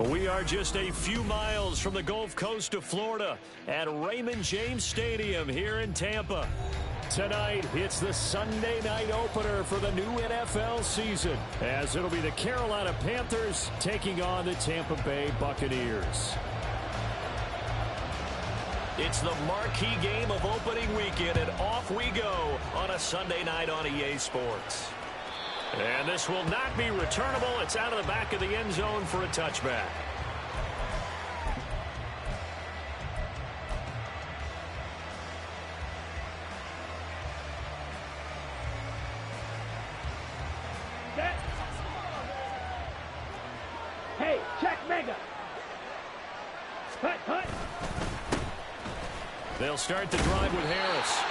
We are just a few miles from the Gulf Coast of Florida at Raymond James Stadium here in Tampa. Tonight, it's the Sunday night opener for the new NFL season, as it'll be the Carolina Panthers taking on the Tampa Bay Buccaneers. It's the marquee game of opening weekend, and off we go on a Sunday night on EA Sports. And this will not be returnable. It's out of the back of the end zone for a touchback. Hey, check mega. Hut. They'll start the drive with Harris.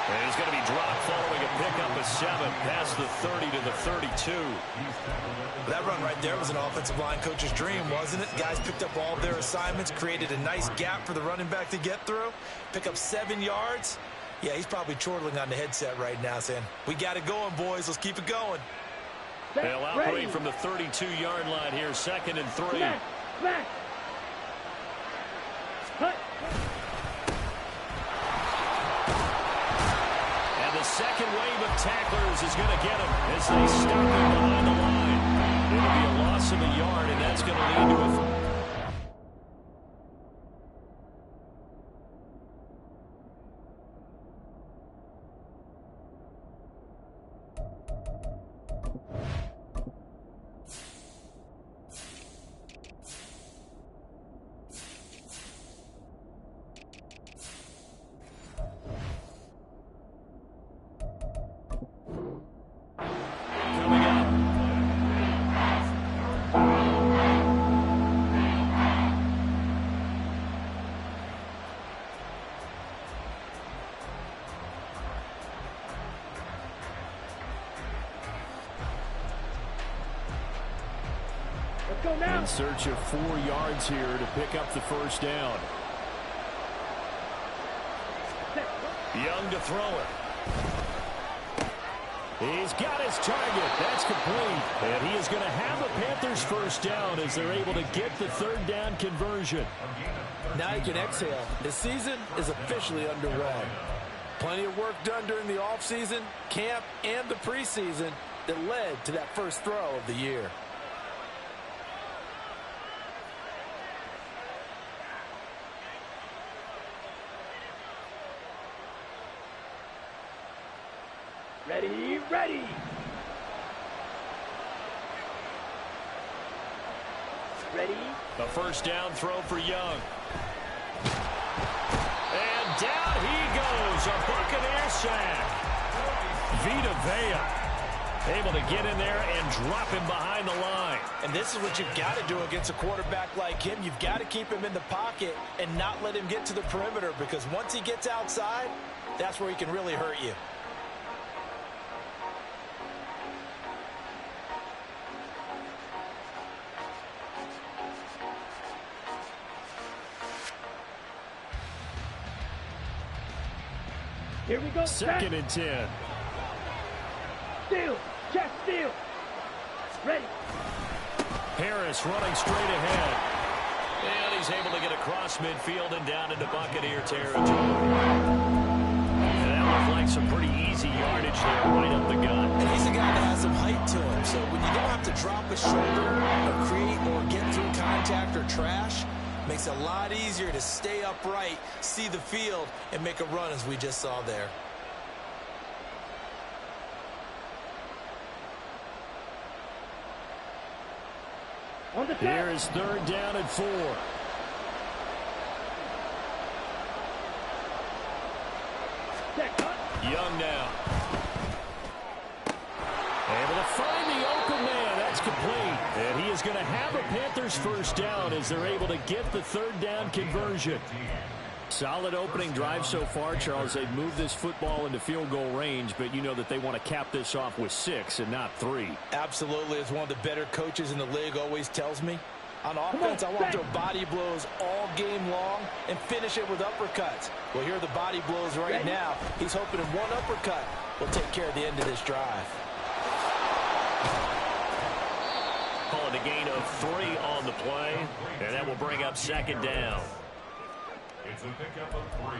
And he's going to be dropped following a pickup of 7 past the 30 to the 32. That run right there was an offensive line coach's dream, wasn't it? Guys picked up all of their assignments, created a nice gap for the running back to get through, pick up 7 yards. Yeah, he's probably chortling on the headset right now saying, we got it going, boys. Let's keep it going. They'll operate from the 32-yard line here, 2nd and 3. Smack. Hut. Second wave of tacklers is going to get him as they stop him behind the line. It'll be a loss of a yard, and that's going to lead to a... In search of 4 yards here to pick up the first down. Young to throw it. He's got his target. That's complete. And he is going to have a Panthers first down as they're able to get the 3rd down conversion. Now you can exhale. The season is officially underway. Plenty of work done during the offseason, camp, and the preseason that led to that first throw of the year. Ready. The first down throw for Young. And down he goes. A Buccaneer sack. Vita Vea able to get in there and drop him behind the line. And this is what you've got to do against a quarterback like him. You've got to keep him in the pocket and not let him get to the perimeter, because once he gets outside, that's where he can really hurt you. Here we go. 2nd and 10. Steal. Ready. Harris running straight ahead. And he's able to get across midfield and down into Buccaneer territory. And that looked like some pretty easy yardage there, right up the gut. And he's a guy that has some height to him, so when you don't have to drop a shoulder or create or get through contact or trash, makes it a lot easier to stay upright, see the field, and make a run as we just saw there. Here is 3rd down and 4. Young now. Able to find the open man. That's complete. And he is going to have a Panthers first down as they're able to get the 3rd down conversion. Solid opening drive so far, Charles. They've moved this football into field goal range, but you know that they want to cap this off with 6 and not 3. Absolutely. As one of the better coaches in the league always tells me, on offense, I want to throw body blows all game long and finish it with uppercuts. Well, here are the body blows right now. He's hoping in one uppercut will take care of the end of this drive. call it a gain of 3 on the play, and that will bring up second down. It's a pickup of 3.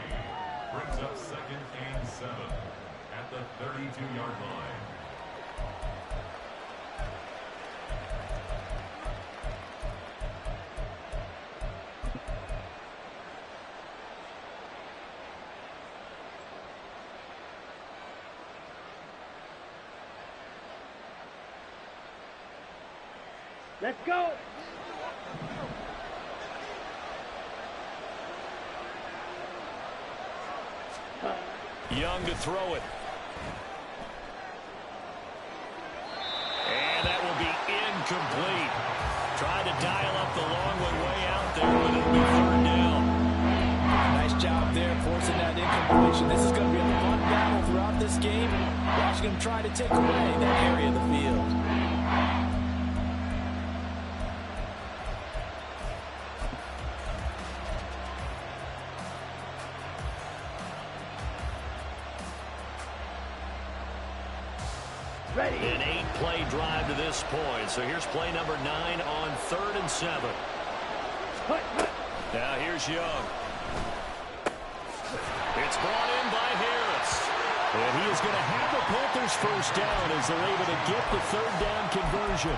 Brings up second and 7 at the 32-yard line. Let's go. Young to throw it. And that will be incomplete. Tried to dial up the long one way out there, but it'll be third down. Nice job there forcing that incompletion. This is going to be a fun battle throughout this game. Watching him try to take away that area of the field. Ready. An 8-play drive to this point. So here's play number 9 on 3rd and 7. Now here's Young. It's brought in by Harris. And he is going to have the Panthers first down as they're able to get the 3rd down conversion.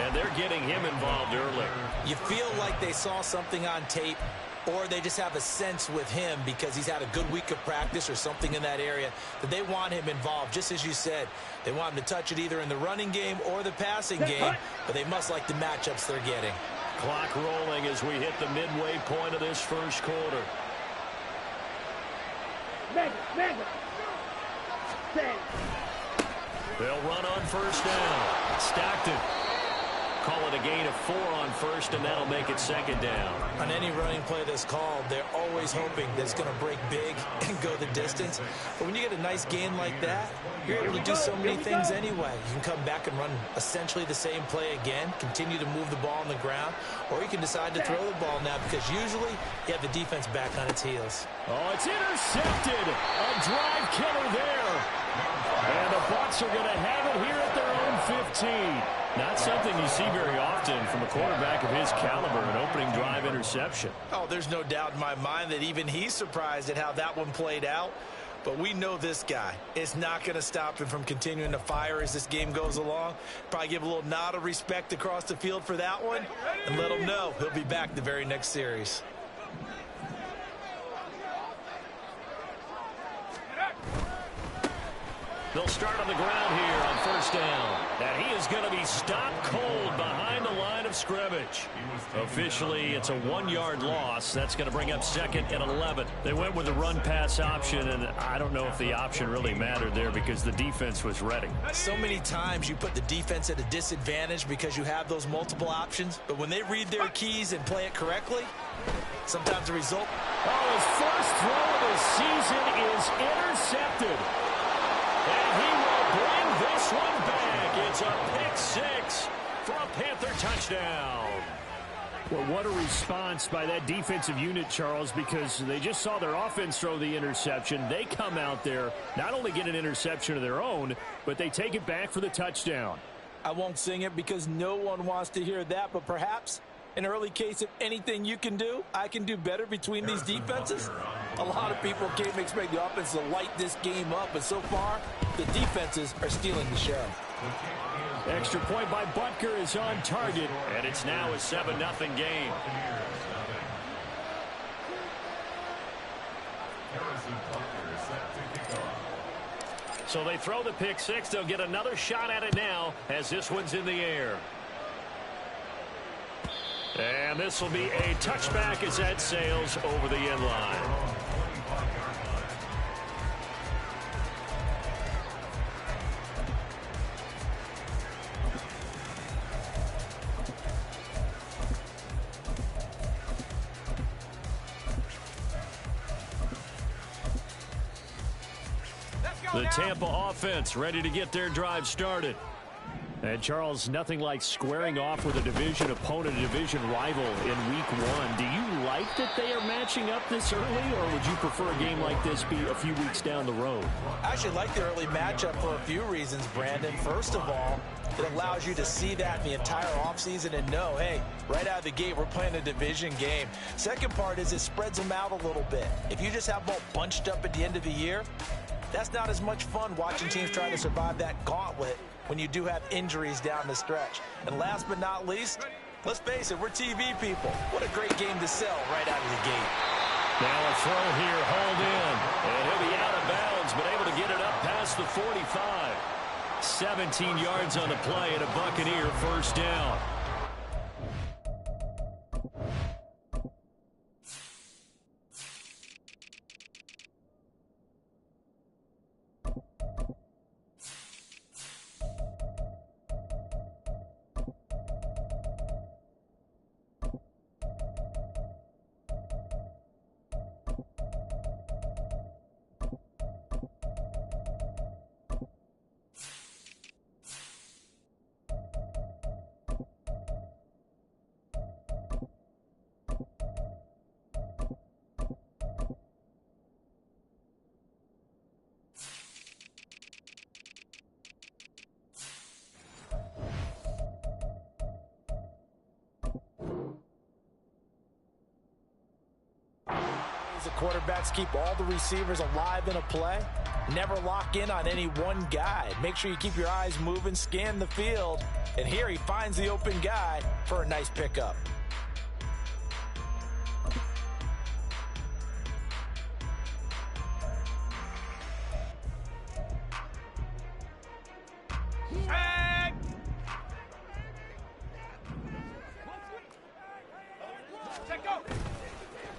And they're getting him involved early. You feel like they saw something on tape, or they just have a sense with him because he's had a good week of practice or something in that area that they want him involved. Just as you said, they want him to touch it either in the running game or the passing game, but they must like the matchups they're getting. Clock rolling as we hit the midway point of this first quarter. Mega. Set. They'll run on first down. Stockton. Call it a gain of 4 on first, and that'll make it second down. On any running play that's called, they're always hoping that it's going to break big and go the distance. But when you get a nice gain like that, you're able to do so many things anyway. You can come back and run essentially the same play again, continue to move the ball on the ground, or you can decide to throw the ball now because usually you have the defense back on its heels. Oh, it's intercepted. A drive killer there. And the Bucs are going to have it here at their own 15. Not something you see very often from a quarterback of his caliber, an opening drive interception. Oh, there's no doubt in my mind that even he's surprised at how that one played out. But we know this guy is not going to stop him from continuing to fire as this game goes along. Probably give a little nod of respect across the field for that one and let him know he'll be back the very next series. They'll start on the ground here on first down. And he is going to be stopped cold behind the line of scrimmage. Officially, it's a 1-yard loss. That's going to bring up second and 11. They went with the run-pass option, and I don't know if the option really mattered there because the defense was ready. So many times you put the defense at a disadvantage because you have those multiple options, but when they read their keys and play it correctly, sometimes the result... Oh, his first throw of the season is intercepted. And he will bring this one back. It's a pick-6 for a Panther touchdown. Well, what a response by that defensive unit, Charles, because they just saw their offense throw the interception. They come out there, not only get an interception of their own, but they take it back for the touchdown. I won't sing it because no one wants to hear that, but perhaps an early case of anything you can do, I can do better between these defenses. A lot of people came to expect the offense to light this game up, but so far, the defenses are stealing the show. Extra point by Butker is on target, and it's now a 7-0 game. So they throw the pick-6. They'll get another shot at it now as this one's in the air. And this will be a touchback as that sails over the end line. The Tampa offense ready to get their drive started. And, Charles, nothing like squaring off with a division opponent, a division rival in week 1. Do you like that they are matching up this early, or would you prefer a game like this be a few weeks down the road? I actually like the early matchup for a few reasons, Brandon. First of all, It allows you to see that in the entire offseason and know, hey, right out of the gate, we're playing a division game. Second part is it spreads them out a little bit. If you just have them all bunched up at the end of the year, that's not as much fun watching teams try to survive that gauntlet when you do have injuries down the stretch. And last but not least, let's face it, we're TV people. What a great game to sell right out of the gate. Now a throw here, hauled in. And he'll be out of bounds, but able to get it up past the 45. 17 yards on the play and a Buccaneer first down. The quarterbacks keep all the receivers alive in a play. Never lock in on any one guy. Make sure you keep your eyes moving, scan the field. And here he finds the open guy for a nice pickup.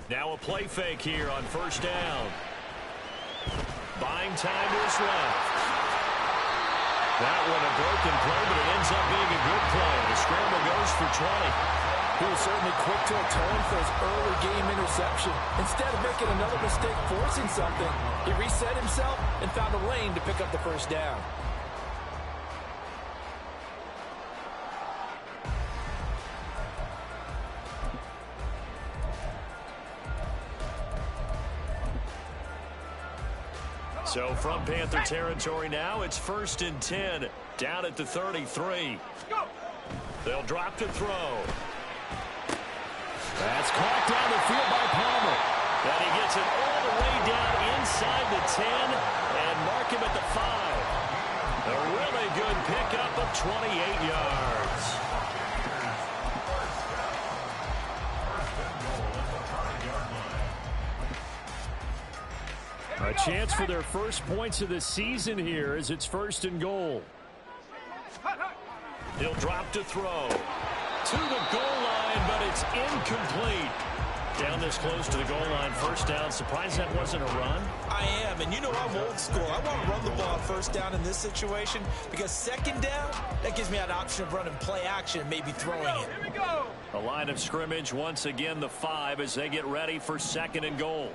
Now a play fake here on first down. Buying time to his left. That one a broken play, but it ends up being a good play. The scramble goes for 20. He was certainly quick to atone for his early game interception. Instead of making another mistake forcing something, he reset himself and found a lane to pick up the first down. So from Panther territory now, it's 1st and 10, down at the 33. They'll drop to throw. That's caught down the field by Palmer. And he gets it all the way down inside the 10 and mark him at the 5. A really good pickup of 28 yards. A chance for their first points of the season here as it's 1st and goal. He'll drop to throw. To the goal line, but it's incomplete. Down this close to the goal line, first down. Surprised that wasn't a run? I am, and you know I'm old school. I want to run the ball on first down in this situation because second down, that gives me an option of running play action and maybe throwing it. Here we go. A line of scrimmage, once again the 5 as they get ready for 2nd and goal.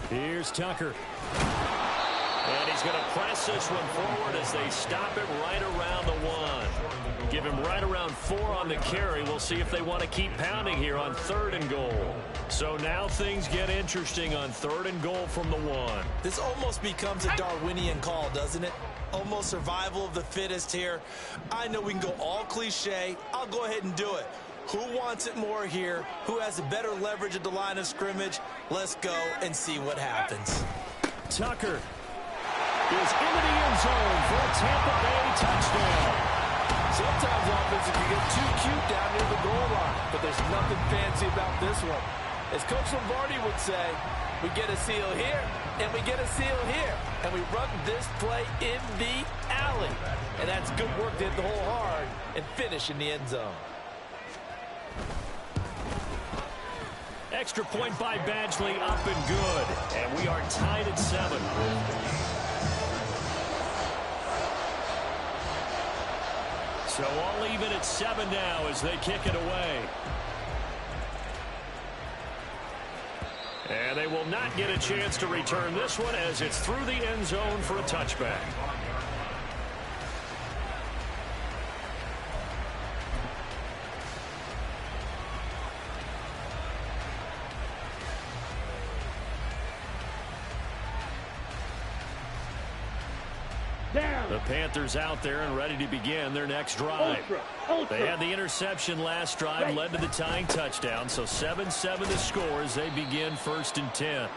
Here's Tucker. And he's going to press this one forward as they stop it right around the 1. Give him right around 4 on the carry. We'll see if they want to keep pounding here on 3rd and goal. So now things get interesting on 3rd and goal from the 1. This almost becomes a Darwinian call, doesn't it? Almost survival of the fittest here. I know we can go all cliche. I'll go ahead and do it. Who wants it more here? Who has the better leverage at the line of scrimmage? Let's go and see what happens. Tucker is into the end zone for a Tampa Bay touchdown. Sometimes offenses can get too cute down near the goal line, but there's nothing fancy about this one. As Coach Lombardi would say, we get a seal here, and we get a seal here, and we run this play in the alley. And that's good work to hit the hole hard and finish in the end zone. Extra point by Badgley, up and good. And we are tied at 7. So all even at 7 now as they kick it away. And they will not get a chance to return this one as it's through the end zone for a touchback. Down. The Panthers out there and ready to begin their next drive. Ultra. They had the interception last drive, led to the tying touchdown, so 7-7 to score as they begin 1st and 10.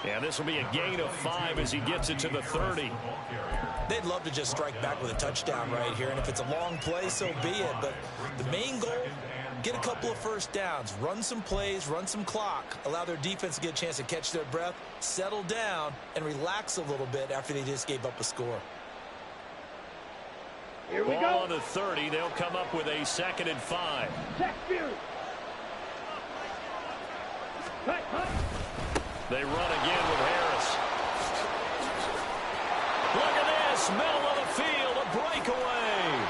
And this will be a gain of 5 as he gets it to the 30. They'd love to just strike back with a touchdown right here, and if it's a long play, so be it. But the main goal, get a couple of first downs, run some plays, run some clock, allow their defense to get a chance to catch their breath, settle down, and relax a little bit after they just gave up a score. Here we Ball go. on the 30. They'll come up with a 2nd and 5. Check Fury. Cut. They run again with Harris. Look at this, middle of the field, a breakaway.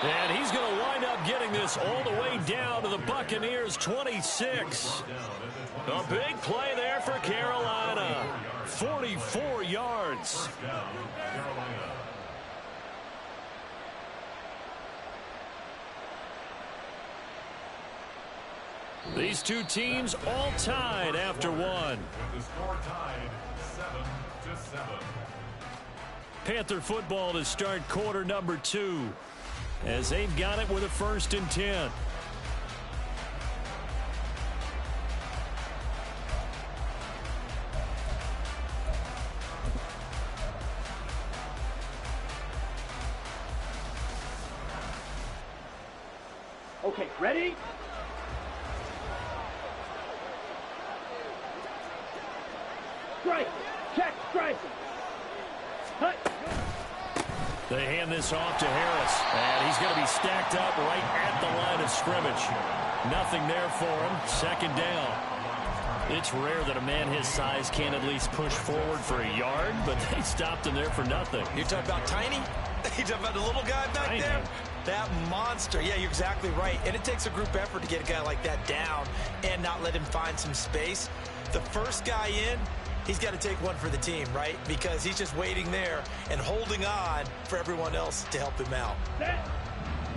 And he's going to wind up getting this all the way down to the Buccaneers' 26. A big play there for Carolina. 44 yards. These two teams all tied after one. With the score tied 7-7. Panther football to start quarter number 2 as they've got it with a 1st and 10. Okay, ready? Strike. Check striking. Cut. They hand this off to Harris, and he's going to be stacked up right at the line of scrimmage. Nothing there for him. 2nd down. It's rare that a man his size can at least push forward for a yard, but they stopped him there for nothing. You're talking about tiny? You're talking about the little guy back Tiny. there? That monster. Yeah, you're exactly right. And it takes a group effort to get a guy like that down and not let him find some space. The first guy in, he's got to take one for the team, right? Because he's just waiting there and holding on for everyone else to help him out.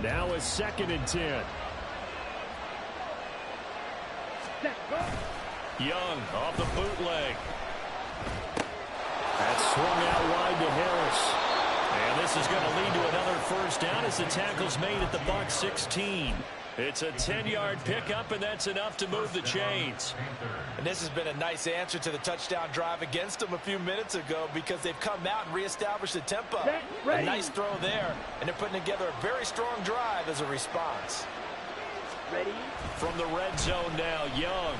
Now a 2nd and 10. Set. Go. Young off the bootleg. That's swung out wide to Harris. And this is going to lead to another 1st down as the tackle's made at the Bucs 16. It's a 10-yard pickup, and that's enough to move the chains. And this has been a nice answer to the touchdown drive against them a few minutes ago because they've come out and reestablished the tempo. A nice throw there, and they're putting together a very strong drive as a response. Ready? From the red zone now, Young.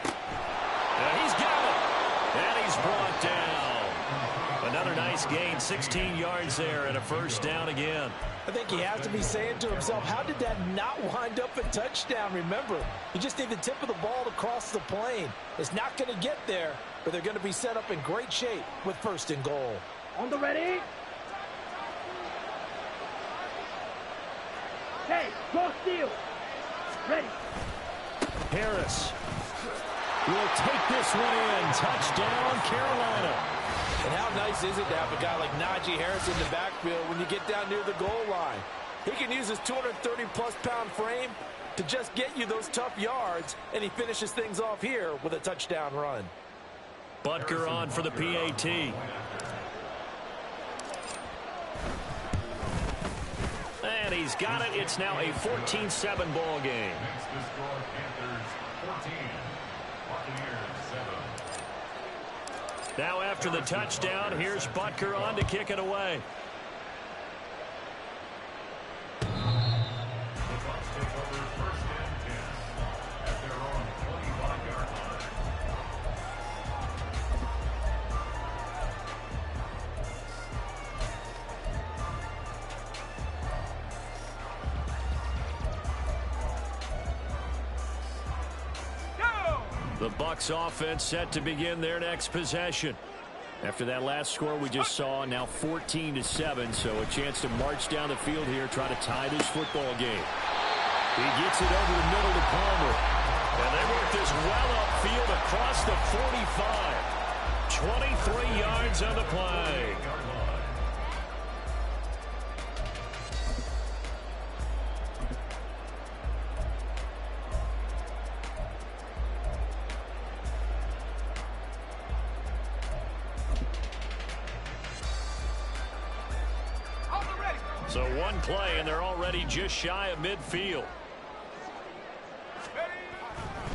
And he's got it. And he's brought down. Another nice gain, 16 yards there, and a 1st down again. I think he has to be saying to himself, how did that not wind up a touchdown? Remember, you just need the tip of the ball to cross the plane. It's not going to get there, but they're going to be set up in great shape with 1st and goal. On the ready? Hey, go steal. Ready. Harris will take this one in. Touchdown, Carolina. And how nice is it to have a guy like Najee Harris in the backfield when you get down near the goal line? He can use his 230-plus pound frame to just get you those tough yards, and he finishes things off here with a touchdown run. Butker on for the PAT. And he's got it. It's now a 14-7 ball game. Next to score, Panthers 14, Buccaneers 7. Now after the touchdown, here's Butker on to kick it away. The Bucs take over 1st and 10 at their own 25-yard line. The Bucs offense set to begin their next possession. After that last score we just saw, now 14-7, so a chance to march down the field here, try to tie this football game. He gets it over the middle to Palmer. And they work this well upfield across the 45. 23 yards on the play. So one play, and they're already just shy of midfield.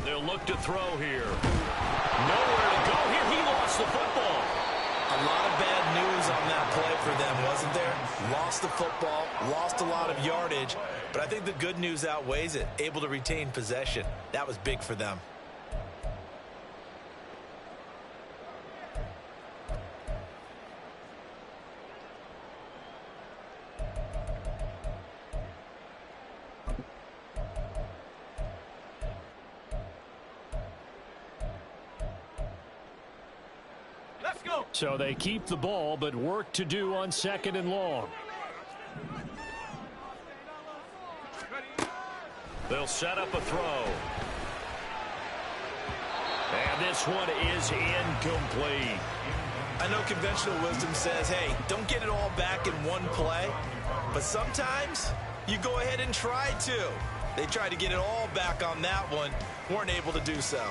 They'll look to throw here. Nowhere to go here. He lost the football. A lot of bad news on that play for them, wasn't there? Lost the football, lost a lot of yardage, but I think the good news outweighs it. Able to retain possession. That was big for them. So they keep the ball, but work to do on 2nd and long. They'll set up a throw. And this one is incomplete. I know conventional wisdom says, hey, don't get it all back in one play. But sometimes you go ahead and try to. They tried to get it all back on that one. Weren't able to do so.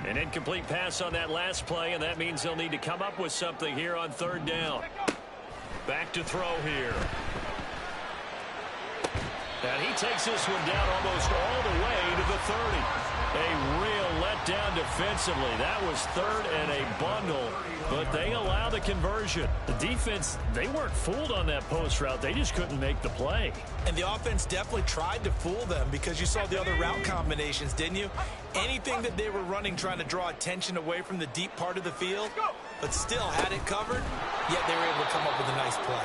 An incomplete pass on that last play, and that means they'll need to come up with something here on 3rd down. Back to throw here. And he takes this one down almost all the way to the 30. A real letdown defensively. That was 3rd and a bundle, but they allow the conversion. The defense, they weren't fooled on that post route. They just couldn't make the play. And the offense definitely tried to fool them because you saw the other route combinations, didn't you? Anything that they were running trying to draw attention away from the deep part of the field, but still had it covered, yet they were able to come up with a nice play.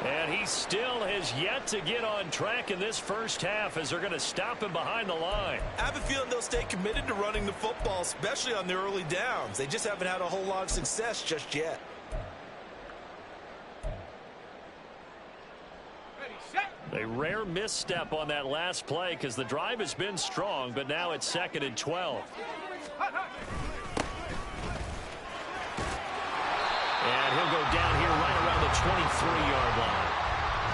And he still has yet to get on track in this first half as they're going to stop him behind the line. I have a feeling they'll stay committed to running the football, especially on their early downs. They just haven't had a whole lot of success just yet. A rare misstep on that last play because the drive has been strong, but now it's 2nd and 12. And he'll go down here right around the 23-yard line.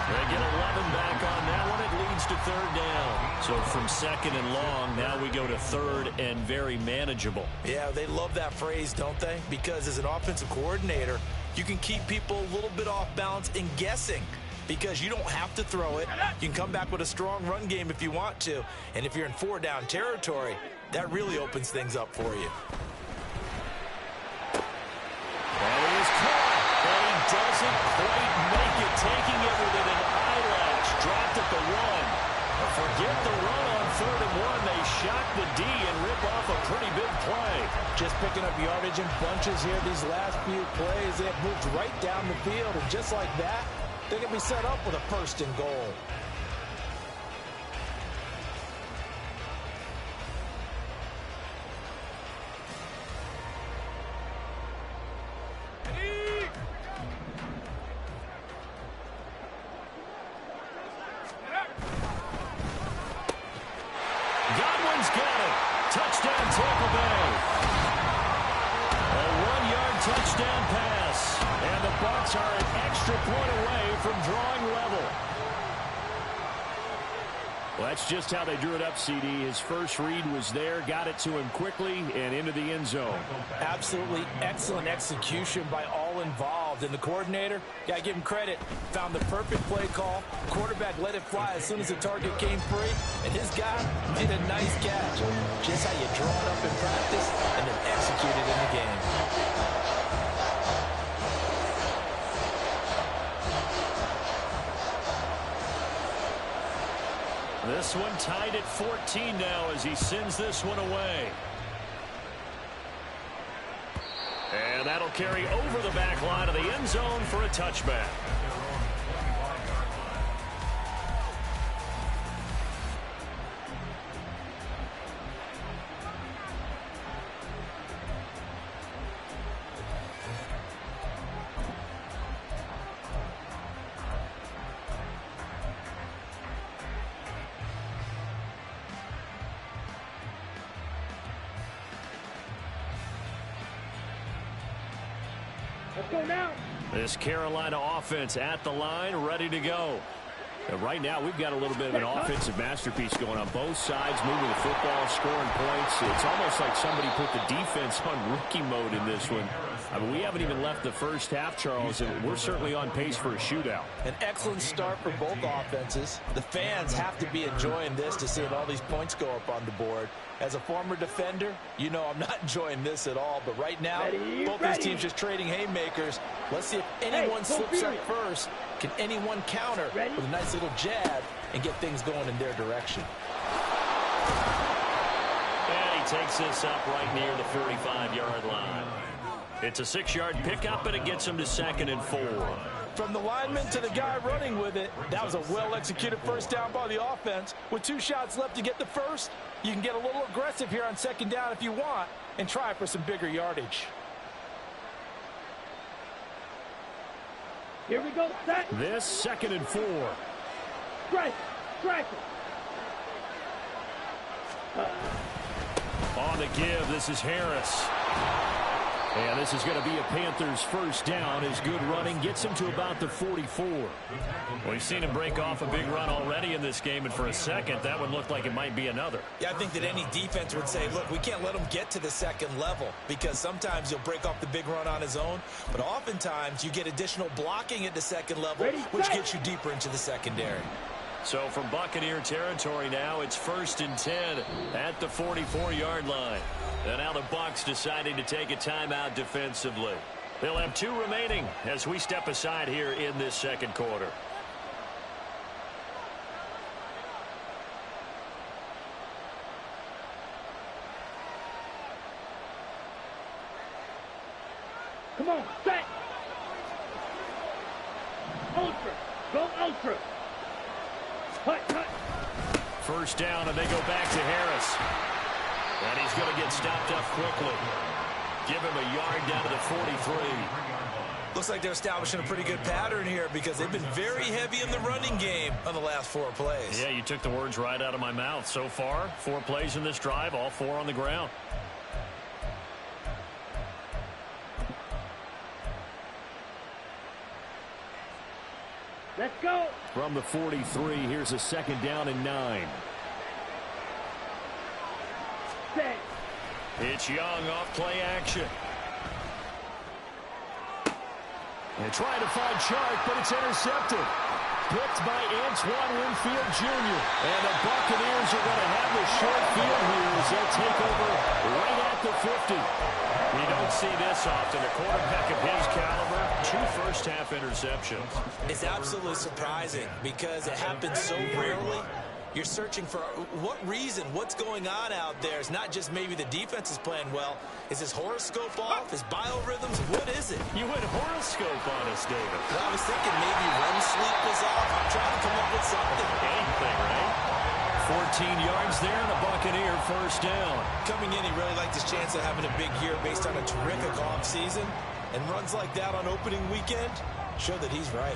They get 11 back on that one. It leads to 3rd down. So from 2nd and long, now we go to 3rd and very manageable. Yeah, they love that phrase, don't they? Because as an offensive coordinator, you can keep people a little bit off balance and guessing because you don't have to throw it. You can come back with a strong run game if you want to. And if you're in 4-down territory, that really opens things up for you. Doesn't quite make it, taking it within an eyelash, dropped at the 1. Forget the run on 3rd and 1. They shock the D and rip off a pretty big play. Just picking up yardage in bunches here these last few plays. They have moved right down the field, and just like that, they can be set up with a 1st and goal. Touchdown pass. And the Bucs are an extra point away from drawing level. Well, that's just how they drew it up, CD. His first read was there, got it to him quickly, and into the end zone. Absolutely excellent execution by all involved. And the coordinator, got to give him credit, found the perfect play call. Quarterback let it fly as soon as the target came free, and his guy made a nice catch. Just how you draw it up in practice and then execute it in the game. This one tied at 14 now as he sends this one away. And that'll carry over the back line of the end zone for a touchback. Let's go now. This Carolina offense at the line, ready to go. Right now, we've got a little bit of an offensive masterpiece going on both sides, moving the football, scoring points. It's almost like somebody put the defense on rookie mode in this one. I mean, we haven't even left the first half, Charles, and we're certainly on pace for a shootout. An excellent start for both offenses. The fans have to be enjoying this to see all these points go up on the board. As a former defender, you know I'm not enjoying this at all. But right now, both these teams just trading haymakers. Let's see if anyone slips up first. Can anyone counter with a nice little jab and get things going in their direction? And he takes this up right near the 45-yard line. It's a 6-yard pickup, and it gets him to 2nd and 4. From the lineman to the guy running with it, that was a well-executed first down by the offense. With 2 shots left to get the first, you can get a little aggressive here on 2nd down if you want and try for some bigger yardage. Here we go, set. This 2nd and 4. Strike. On the give, this is Harris. And this is going to be a Panthers first down. His good running gets him to about the 44. Well, we've seen him break off a big run already in this game, and for a second, that one looked like it might be another. Yeah, I think that any defense would say, look, we can't let him get to the 2nd level because sometimes he'll break off the big run on his own, but oftentimes you get additional blocking at the 2nd level, which gets you deeper into the secondary. So from Buccaneer territory now, it's 1st and 10 at the 44-yard line. And now the Bucs deciding to take a timeout defensively. They'll have 2 remaining as we step aside here in this 2nd quarter. Come on, set. Ultra. Go ultra. Cut. First down, and they go back to Harris. And he's going to get stopped up quickly. Give him a yard down to the 43. Looks like they're establishing a pretty good pattern here because they've been very heavy in the running game on the last 4 plays. Yeah, you took the words right out of my mouth. So far, 4 plays in this drive, all 4 on the ground. Let's go. From the 43, here's a 2nd down and 9. Set. It's Young off play action. They're trying to find Chark, but it's intercepted. Picked by Antoine Winfield Jr. And the Buccaneers are going to have the short field here as they'll take over right at the 50. You don't see this often. A quarterback of his caliber, 2 first-half interceptions. It's absolutely surprising because it happens so rarely. You're searching for what reason, what's going on out there. It's not just maybe the defense is playing well. Is his horoscope off? His biorhythms? What is it? You went horoscope on us, David. Well, I was thinking maybe REM sleep was off. I'm trying to come up with something. Anything, right? 14 yards there, and a Buccaneer first down. Coming in, he really liked his chance of having a big year based on a terrific offseason. And runs like that on opening weekend show that he's right.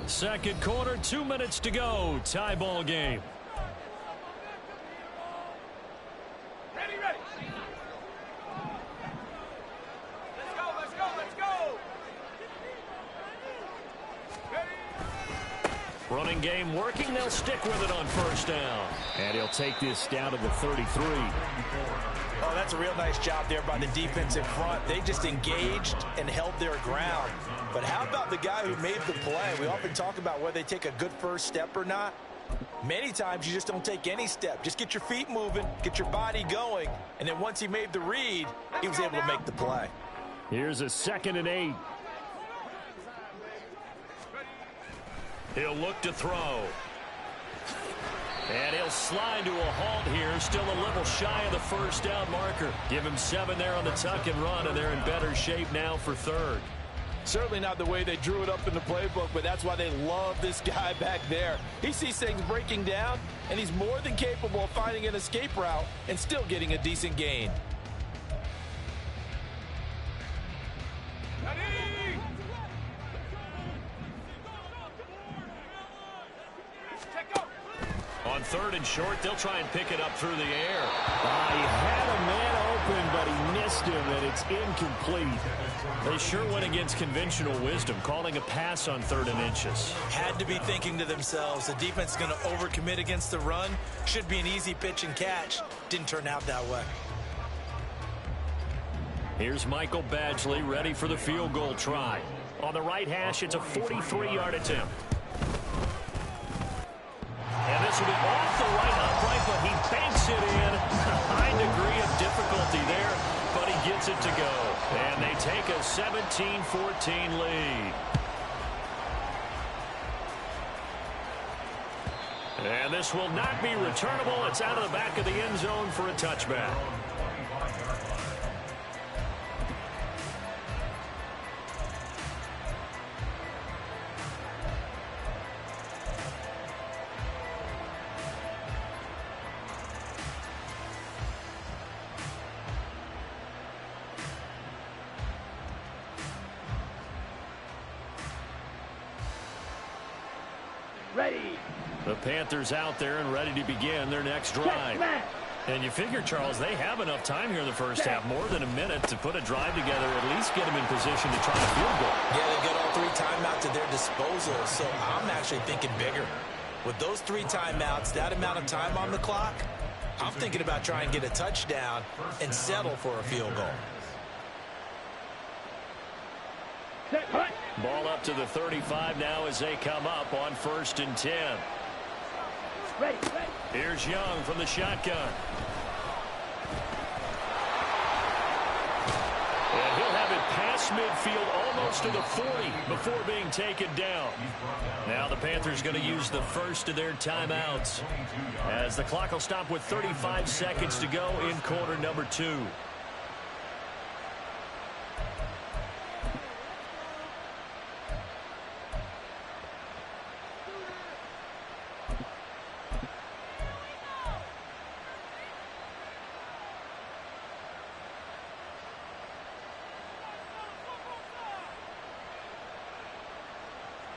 Second quarter, 2 minutes to go. Tie ball game. Ready. Let's go. Running game working. They'll stick with it on first down. And he'll take this down to the 33. Oh, that's a real nice job there by the defensive front. They just engaged and held their ground. But how about the guy who made the play? We often talk about whether they take a good first step or not. Many times you just don't take any step. Just get your feet moving, get your body going, and then once he made the read, he was able to make the play. Here's a 2nd and 8. He'll look to throw. And he'll slide to a halt here. Still a little shy of the first down marker. Give him 7 there on the tuck and run, and they're in better shape now for 3rd. Certainly not the way they drew it up in the playbook, but that's why they love this guy back there. He sees things breaking down, and he's more than capable of finding an escape route and still getting a decent gain. On 3rd and short, they'll try and pick it up through the air. He had a man open, but he missed him, and it's incomplete. They sure went against conventional wisdom, calling a pass on 3rd and inches. Had to be thinking to themselves, the defense is going to overcommit against the run. Should be an easy pitch and catch. Didn't turn out that way. Here's Michael Badgley ready for the field goal try. On the right hash, it's a 43-yard attempt. And this will be off the right upright, but he banks it in. A high degree of difficulty there, but he gets it to go. And they take a 17-14 lead. And this will not be returnable. It's out of the back of the end zone for a touchback. Ready. The Panthers out there and ready to begin their next drive. And you figure, Charles, they have enough time here in the first half, more than a minute, to put a drive together, at least get them in position to try a field goal. Yeah, they've got all 3 timeouts at their disposal, so I'm actually thinking bigger. With those 3 timeouts, that amount of time on the clock, I'm thinking about trying to get a touchdown and settle for a field goal. Ball up to the 35 now as they come up on 1st and 10. Ready. Here's Young from the shotgun. And he'll have it past midfield almost to the 40 before being taken down. Now the Panthers going to use the first of their timeouts as the clock will stop with 35 seconds to go in quarter number 2.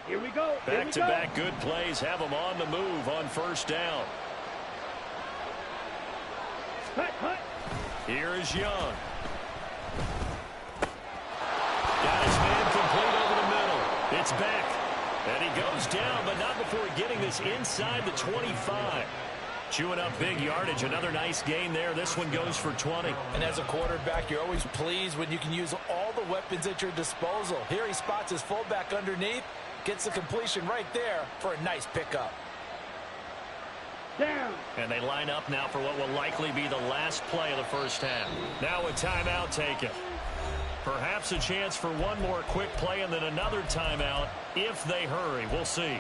Here we go. Back-to-back good plays have them on the move on 1st down. Hut. Here is Young. Got his man complete over the middle. It's back. And he goes down, but not before getting this inside the 25. Chewing up big yardage. Another nice gain there. This one goes for 20. And as a quarterback, you're always pleased when you can use all the weapons at your disposal. Here he spots his fullback underneath. Gets the completion right there for a nice pickup. Down. And they line up now for what will likely be the last play of the first half. Now a timeout taken. Perhaps a chance for one more quick play and then another timeout if they hurry. We'll see.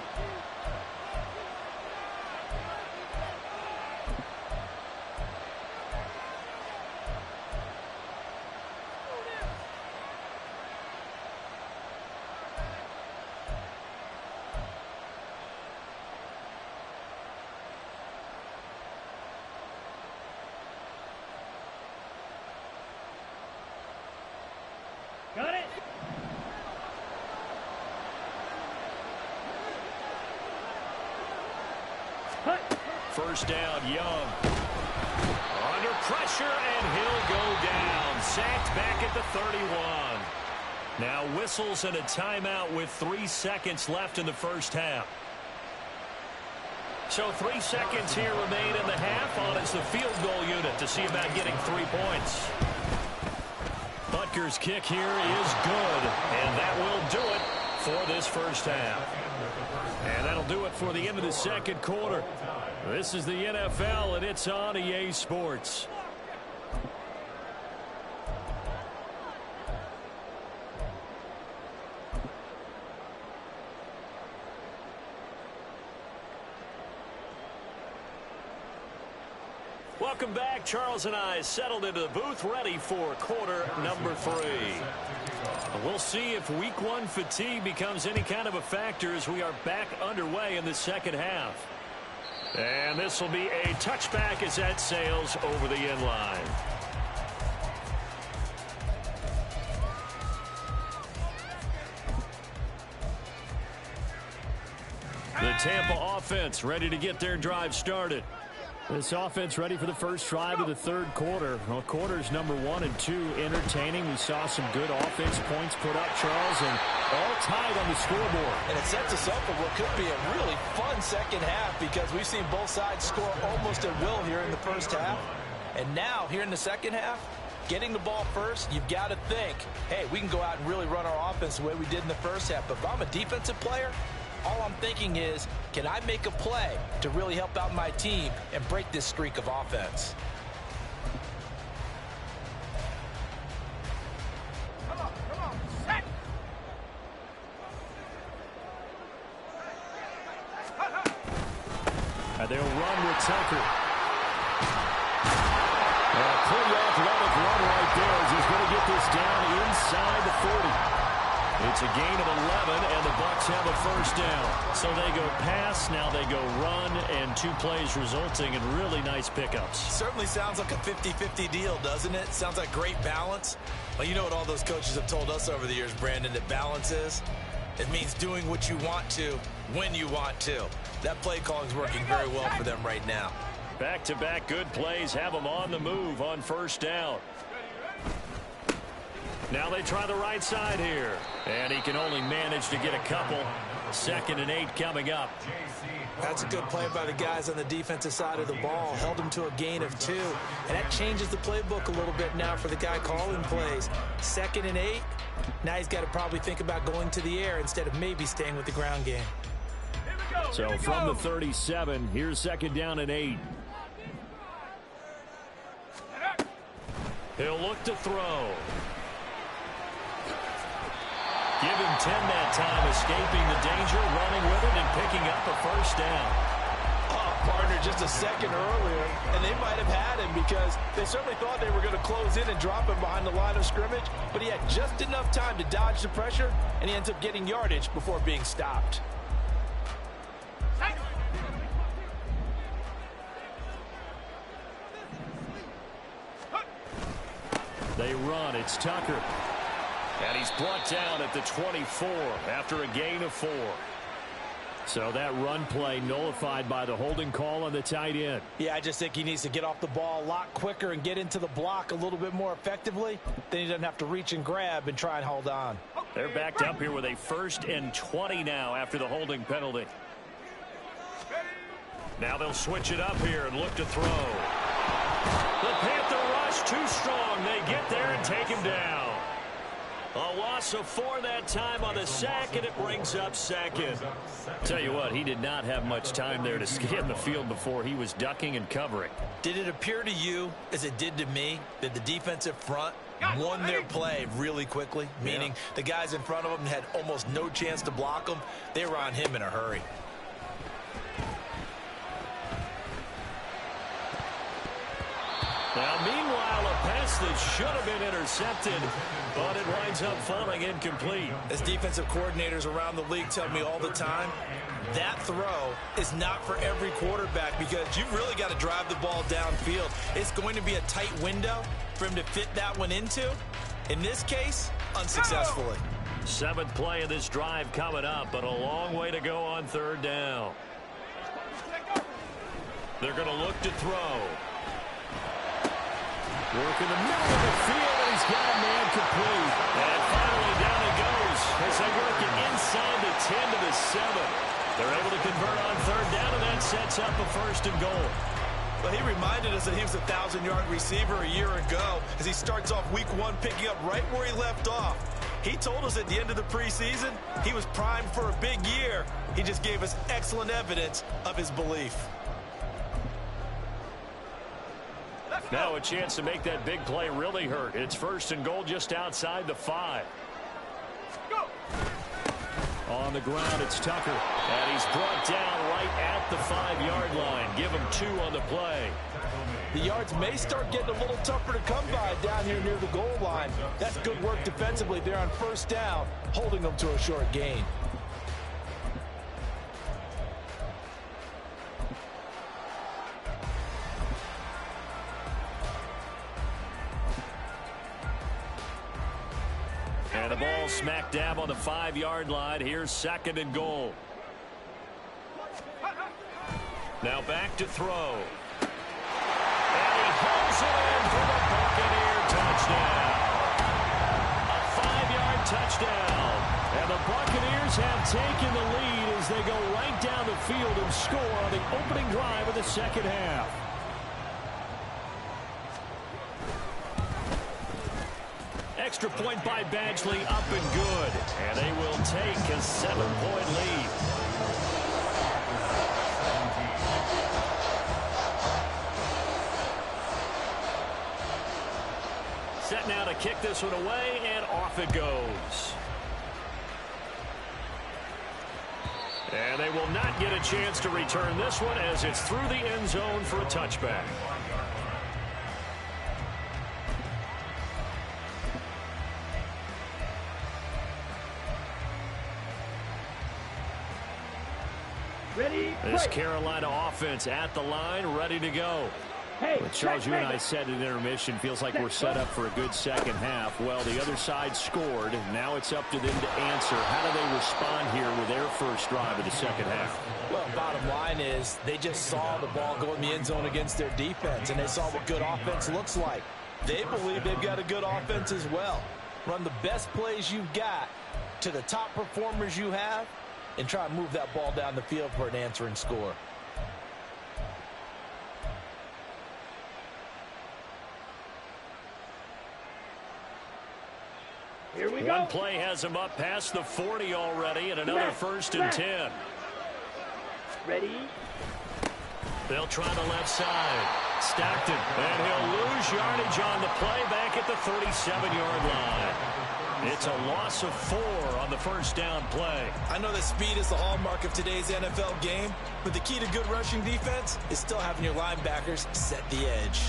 Got it. Hut. First down, Young. Under pressure, and he'll go down. Sacked back at the 31. Now whistles and a timeout with 3 seconds left in the first half. So 3 seconds here remain in the half. On is the field goal unit to see about getting 3 points. Butker's kick here is good, and that will do it for this first half. And that'll do it for the end of the second quarter. This is the NFL, and it's on EA Sports. Welcome back. Charles and I settled into the booth ready for quarter number 3. We'll see if week 1 fatigue becomes any kind of a factor as we are back underway in the second half. And this will be a touchback as that sails over the end line. The Tampa offense ready to get their drive started. This offense ready for the first drive of the third quarter. Well, quarters number 1 and 2 entertaining. We saw some good offense points put up, Charles, and all tied on the scoreboard. And it sets us up for what could be a really fun second half because we've seen both sides score almost at will here in the first half. And now, here in the second half, getting the ball first, you've got to think, hey, we can go out and really run our offense the way we did in the first half. But if I'm a defensive player, all I'm thinking is, can I make a play to really help out my team and break this streak of offense? Come on, set. And they'll run with Tucker. A pretty athletic run right there as he's going to get this down inside the 40. It's a gain of 11, and the Bucs have a first down. So they go pass, now they go run, and 2 plays resulting in really nice pickups. Certainly sounds like a 50-50 deal, doesn't it? Sounds like great balance. Well, you know what all those coaches have told us over the years, Brandon, that balance is? It means doing what you want to, when you want to. That play calling is working very well for them right now. Back-to-back good plays have them on the move on first down. Now they try the right side here. And he can only manage to get a couple. 2nd and 8 coming up. That's a good play by the guys on the defensive side of the ball. Held them to a gain of 2. And that changes the playbook a little bit now for the guy calling plays. 2nd and 8. Now he's got to probably think about going to the air instead of maybe staying with the ground game. So from the 37, here's 2nd down and 8. He'll look to throw. Give him 10 that time, escaping the danger, running with it, and picking up a first down. Oh, partner, just a second earlier, and they might have had him because they certainly thought they were going to close in and drop him behind the line of scrimmage, but he had just enough time to dodge the pressure, and he ends up getting yardage before being stopped. They run. It's Tucker. And he's brought down at the 24 after a gain of 4. So that run play nullified by the holding call on the tight end. Yeah, I just think he needs to get off the ball a lot quicker and get into the block a little bit more effectively. Then he doesn't have to reach and grab and try and hold on. They're backed up here with a 1st and 20 now after the holding penalty. Now they'll switch it up here and look to throw. The Panther rush too strong. They get there and take him down. A loss of 4 that time on the sack, and it brings up 2nd. Tell you what, he did not have much time there to scan the field before he was ducking and covering. Did it appear to you, as it did to me, that the defensive front won their play really quickly? Meaning the guys in front of them had almost no chance to block him. They were on him in a hurry. Now, meanwhile, a pass that should have been intercepted, but it winds up falling incomplete. As defensive coordinators around the league tell me all the time, that throw is not for every quarterback because you've really got to drive the ball downfield. It's going to be a tight window for him to fit that one into. In this case, unsuccessfully. 7th play of this drive coming up, but a long way to go on 3rd down. They're going to look to throw. Work in the middle of the field, and he's got a man complete. And finally down it goes as they work it inside the 10 to the 7. They're able to convert on 3rd down, and that sets up a 1st and goal. But he reminded us that he was a 1,000-yard receiver a year ago as he starts off week 1 picking up right where he left off. He told us at the end of the preseason he was primed for a big year. He just gave us excellent evidence of his belief. Now a chance to make that big play really hurt. It's 1st and goal just outside the 5. Go. On the ground, it's Tucker. And he's brought down right at the 5-yard line. Give him 2 on the play. The yards may start getting a little tougher to come by down here near the goal line. That's good work defensively there on 1st down, holding them to a short gain. And the ball smack dab on the 5-yard line. Here's 2nd and goal. Now back to throw. And he hauls it in for the Buccaneer touchdown. A 5-yard touchdown. And the Buccaneers have taken the lead as they go right down the field and score on the opening drive of the second half. Extra point by Badgley, up and good. And they will take a 7-point lead. Set now to kick this one away, and off it goes. And they will not get a chance to return this one as it's through the end zone for a touchback. Ready? This Carolina offense at the line, ready to go. But Charles, you and I said in intermission, feels like we're set up for a good second half. Well, the other side scored. Now it's up to them to answer. How do they respond here with their first drive of the second half? Well, bottom line is they just saw the ball go in the end zone against their defense, and they saw what good offense looks like. They believe they've got a good offense as well. Run the best plays you've got to the top performers you have and try and move that ball down the field for an answering score. Here we go. One play has them up past the 40 already, and another first and 10. Ready? They'll try the left side. Stockton, and he'll lose yardage on the play back at the 37-yard line. It's a loss of 4 on the first down play. I know that speed is the hallmark of today's NFL game, but the key to good rushing defense is still having your linebackers set the edge.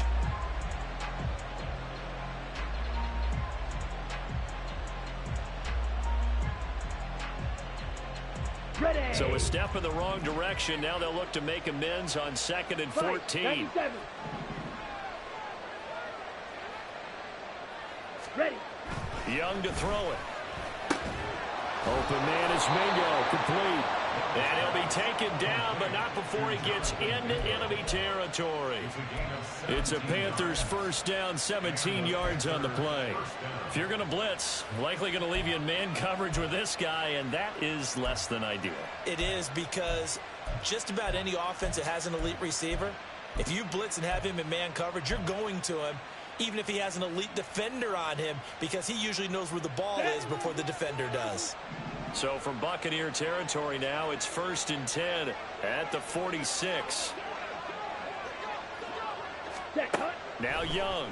Ready. So a step in the wrong direction. Now they'll look to make amends on 2nd and 14. Ready. Young to throw it. Open man is Mingo, complete. And he'll be taken down, but not before he gets into enemy territory. It's a Panthers first down, 17 yards on the play. If you're going to blitz, likely going to leave you in man coverage with this guy, and that is less than ideal. It is, because just about any offense that has an elite receiver, if you blitz and have him in man coverage, you're going to him, even if he has an elite defender on him, because he usually knows where the ball is before the defender does. So from Buccaneer territory now, it's 1st and 10 at the 46. Now Young.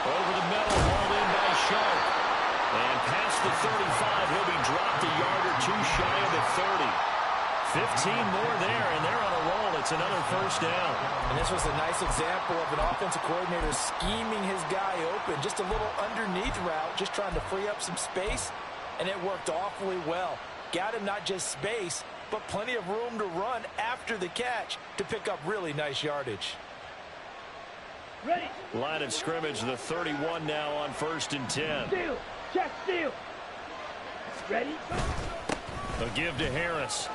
Over the middle, hauled in by Sharp. And past the 35, he'll be dropped a yard or two shy of the 30. 15 more there, and they're on a roll. It's another first down. And this was a nice example of an offensive coordinator scheming his guy open. Just a little underneath route, just trying to free up some space. And it worked awfully well. Got him not just space, but plenty of room to run after the catch to pick up really nice yardage. Ready. Line of scrimmage, the 31 now on 1st and 10. Steal. Check steal. Ready. A give to Harris.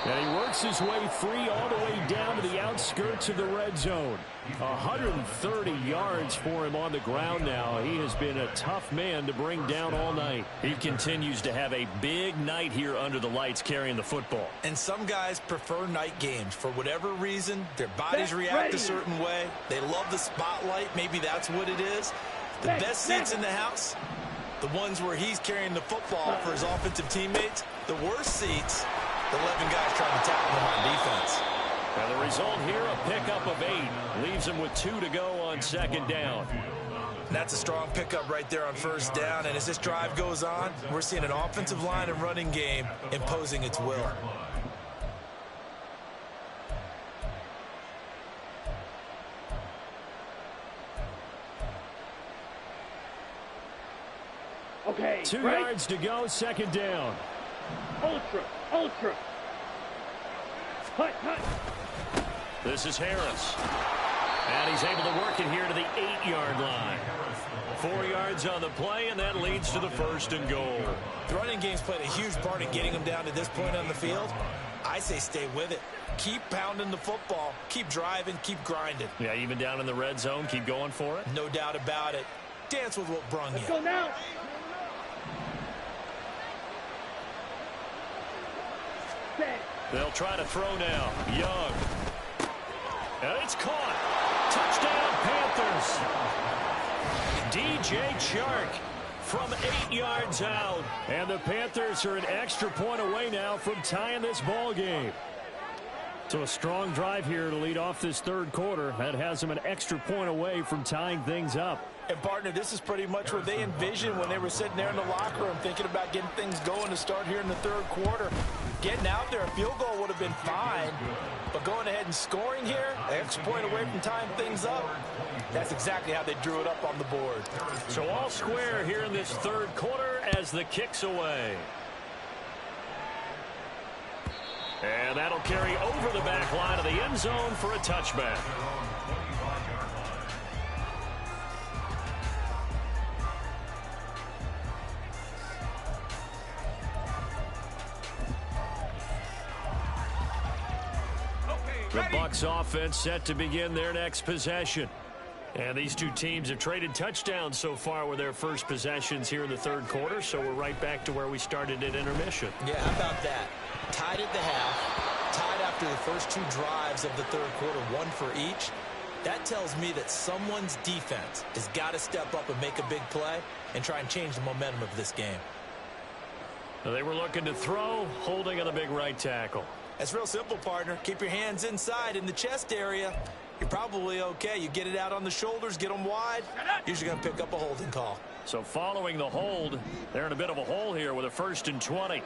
And he works his way free all the way down to the outskirts of the red zone. 130 yards for him on the ground now. He has been a tough man to bring down all night. He continues to have a big night here under the lights carrying the football. And some guys prefer night games. For whatever reason, their bodies react a certain way. They love the spotlight. Maybe that's what it is. The best seats in the house, the ones where he's carrying the football for his offensive teammates. The worst seats, the 11 guys trying to tackle him on defense. And the result here, a pickup of 8. Leaves him with 2 to go on 2nd down. And that's a strong pickup right there on 1st down. And as this drive goes on, we're seeing an offensive line and running game imposing its will. Okay. 2 yards to go, 2nd down. Ultra. Hut. This is Harris. And he's able to work it here to the 8-yard line. 4 yards on the play, and that leads to the 1st and goal. The running game's played a huge part in getting them down to this point on the field. I say stay with it. Keep pounding the football. Keep driving. Keep grinding. Yeah, even down in the red zone, keep going for it. No doubt about it. Dance with what brung Let's you. go now. Set. They'll try to throw now. Young. And it's caught. Touchdown, Panthers. DJ Chark from 8 yards out. And the Panthers are an extra point away now from tying this ball game. So a strong drive here to lead off this 3rd quarter. That has them an extra point away from tying things up. And, partner, this is pretty much what they envisioned when they were sitting there in the locker room thinking about getting things going to start here in the 3rd quarter. Getting out there, a field goal would have been fine. But going ahead and scoring here, an extra point away from tying things up, that's exactly how they drew it up on the board. So all square here in this 3rd quarter as the kick's away. And that'll carry over the back line of the end zone for a touchback. The Bucs offense set to begin their next possession. And these two teams have traded touchdowns so far with their first possessions here in the 3rd quarter, so we're right back to where we started at intermission. Yeah, how about that? Tied at the half, tied after the first 2 drives of the 3rd quarter, 1 for each. That tells me that someone's defense has got to step up and make a big play and try and change the momentum of this game. They were looking to throw, holding on the big right tackle. That's real simple, partner. Keep your hands inside in the chest area. You're probably okay. You get it out on the shoulders, get them wide. Usually going to pick up a holding call. So following the hold, they're in a bit of a hole here with a 1st and 20.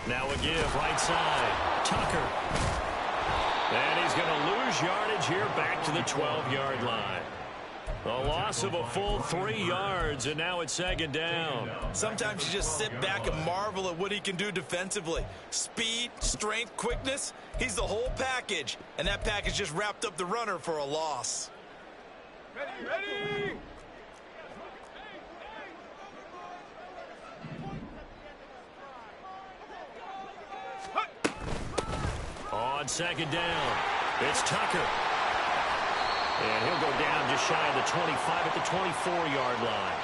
Now a give right side. Tucker. And he's going to lose yardage here back to the 12-yard line. A loss of a full 3 yards, and now it's 2nd down. Sometimes you just sit back and marvel at what he can do defensively. Speed, strength, quickness, he's the whole package. And that package just wrapped up the runner for a loss. Ready. On 2nd down, it's Tucker. And he'll go down just shy of the 25 at the 24-yard line.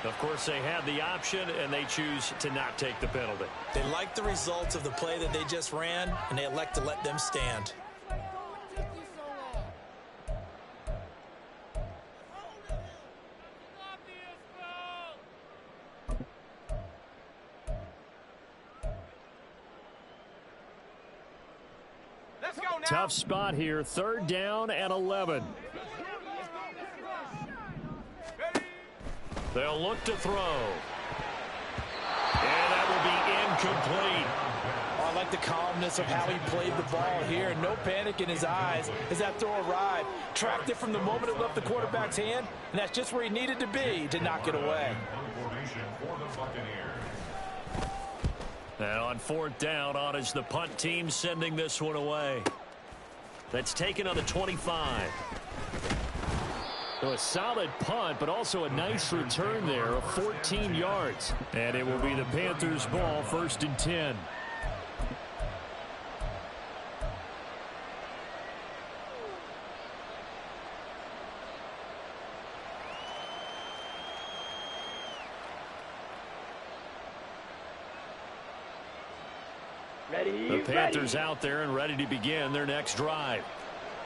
Of course, they had the option, and they choose to not take the penalty. They like the results of the play that they just ran, and they elect to let them stand. Tough spot here, 3rd down and 11. They'll look to throw. And that will be incomplete. I like the calmness of how he played the ball here. No panic in his eyes as that throw arrived. Tracked it from the moment it left the quarterback's hand, and that's just where he needed to be to knock it away. And on 4th down, on is the punt team sending this one away. That's taken on the 25. So a solid punt, but also a nice return there of 14 yards. And it will be the Panthers' ball, 1st and 10. The Panthers out there and ready to begin their next drive.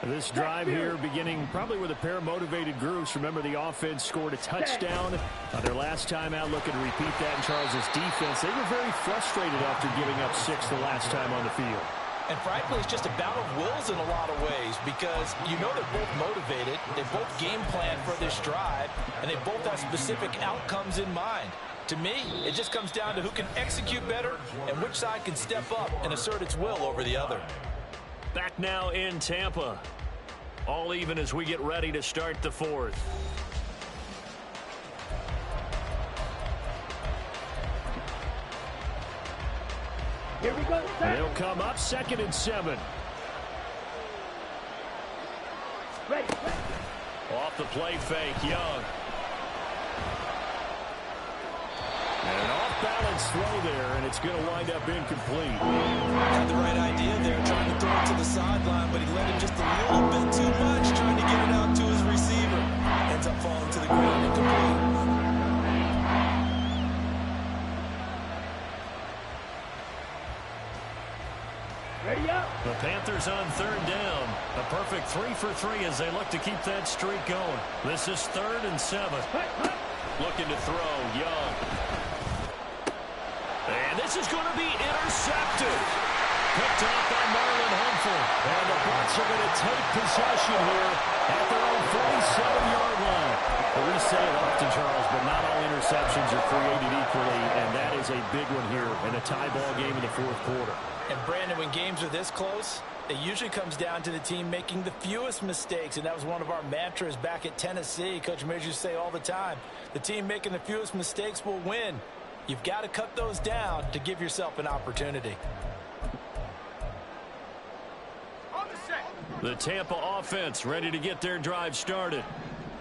This drive here beginning probably with a pair of motivated groups. Remember, the offense scored a touchdown their last time out. Looking to repeat that in Charles' defense. They were very frustrated after giving up 6 the last time on the field. And frankly, it's just a battle of wills in a lot of ways because you know they're both motivated. They both game plan for this drive, and they both have specific outcomes in mind. To me, it just comes down to who can execute better and which side can step up and assert its will over the other. Back now in Tampa. All even as we get ready to start the 4th. Here we go. They'll come up 2nd and 7. Ready. Off the play fake, Young. And an off-balance throw there, and it's going to wind up incomplete. Had the right idea there, trying to throw it to the sideline, but he let it just a little bit too much, trying to get it out to his receiver. Ends up falling to the ground incomplete. Ready up. The Panthers on 3rd down. A perfect 3 for 3 as they look to keep that streak going. This is 3rd and 7. Looking to throw, Young. And this is going to be intercepted. Picked off by Marlon Humphrey. And the Bucs are going to take possession here at their own 47-yard line. Well, we say it often, Charles, but not all interceptions are created equally, and that is a big one here in a tie ball game in the 4th quarter. And Brandon, when games are this close, it usually comes down to the team making the fewest mistakes, and that was one of our mantras back at Tennessee. Coach Mears used to say all the time, the team making the fewest mistakes will win. You've got to cut those down to give yourself an opportunity. The Tampa offense ready to get their drive started.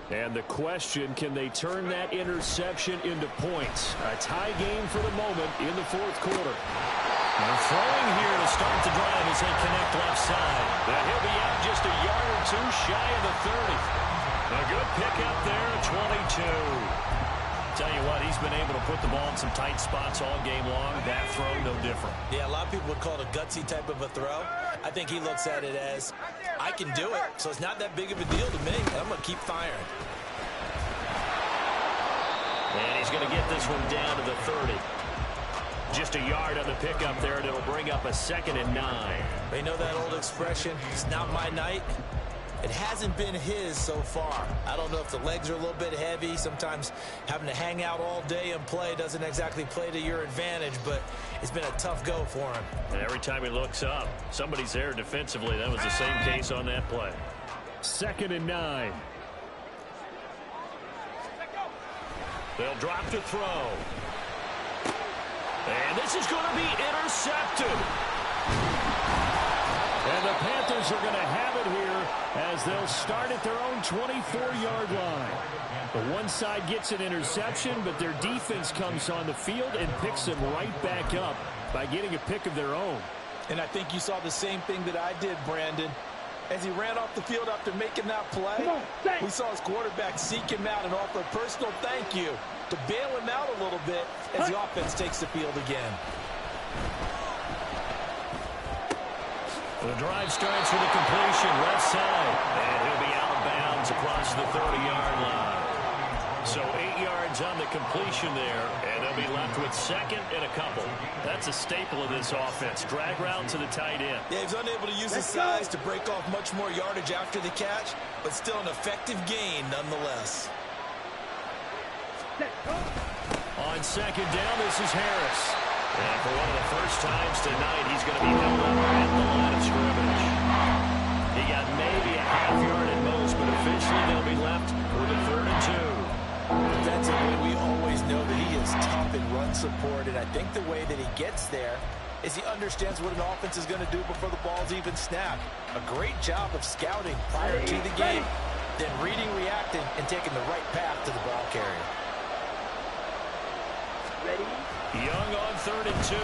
And the question, can they turn that interception into points? A tie game for the moment in the 4th quarter. Now throwing here to start the drive as they connect left side. Now he'll be out just a yard or two shy of the 30. A good pickup there at 22. Tell you what, he's been able to put the ball in some tight spots all game long. That throw, no different. Yeah, a lot of people would call it a gutsy type of a throw. I think he looks at it as, I can do it, so it's not that big of a deal to me. I'm going to keep firing. And he's going to get this one down to the 30. Just a yard on the pickup there, and it'll bring up a 2nd and 9. They know that old expression, it's not my night. It hasn't been his so far. I don't know if the legs are a little bit heavy. Sometimes having to hang out all day and play doesn't exactly play to your advantage, but it's been a tough go for him. And every time he looks up, somebody's there defensively. That was the same case on that play. 2nd and 9. They'll drop to throw. And this is going to be intercepted. And the Panthers are going to have it here as they'll start at their own 24-yard line. The one side gets an interception, but their defense comes on the field and picks them right back up by getting a pick of their own. And I think you saw the same thing that I did, Brandon. As he ran off the field after making that play, we saw his quarterback seek him out and offer a personal thank you to bail him out a little bit as the offense takes the field again. The drive starts with a completion left side, and he'll be out of bounds across the 30-yard line. So 8 yards on the completion there, and they'll be left with 2nd and a couple. That's a staple of this offense. Drag route to the tight end. Yeah, he's unable to use his size to break off much more yardage after the catch, but still an effective gain nonetheless. On 2nd down, this is Harris. And for one of the first times tonight, he's going to be held up at the line of scrimmage. He got maybe a half yard at most, but officially they'll be left with a 3rd and 2. Defensively, we always know that he is tough in run support, and I think the way that he gets there is he understands what an offense is going to do before the ball's even snapped. A great job of scouting prior to the game, then reading, reacting, and taking the right path to the ball carrier. Ready? Young on 3rd and 2.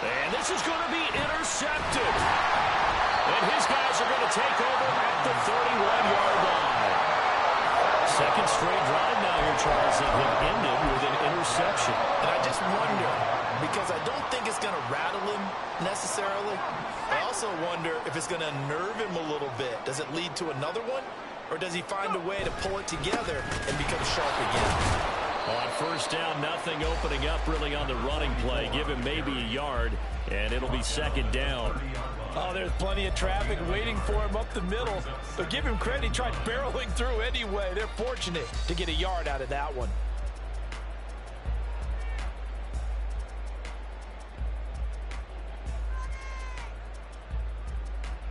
And this is going to be intercepted. And his guys are going to take over at the 31-yard line. 2nd straight drive now here, Charles, that have ended with an interception. And I just wonder, because I don't think it's going to rattle him necessarily. I also wonder if it's going to nerve him a little bit. Does it lead to another one? Or does he find a way to pull it together and become sharp again? On 1st down, nothing opening up really on the running play. Give him maybe a yard, and it'll be 2nd down. Oh, there's plenty of traffic waiting for him up the middle. But give him credit, he tried barreling through anyway. They're fortunate to get a yard out of that one.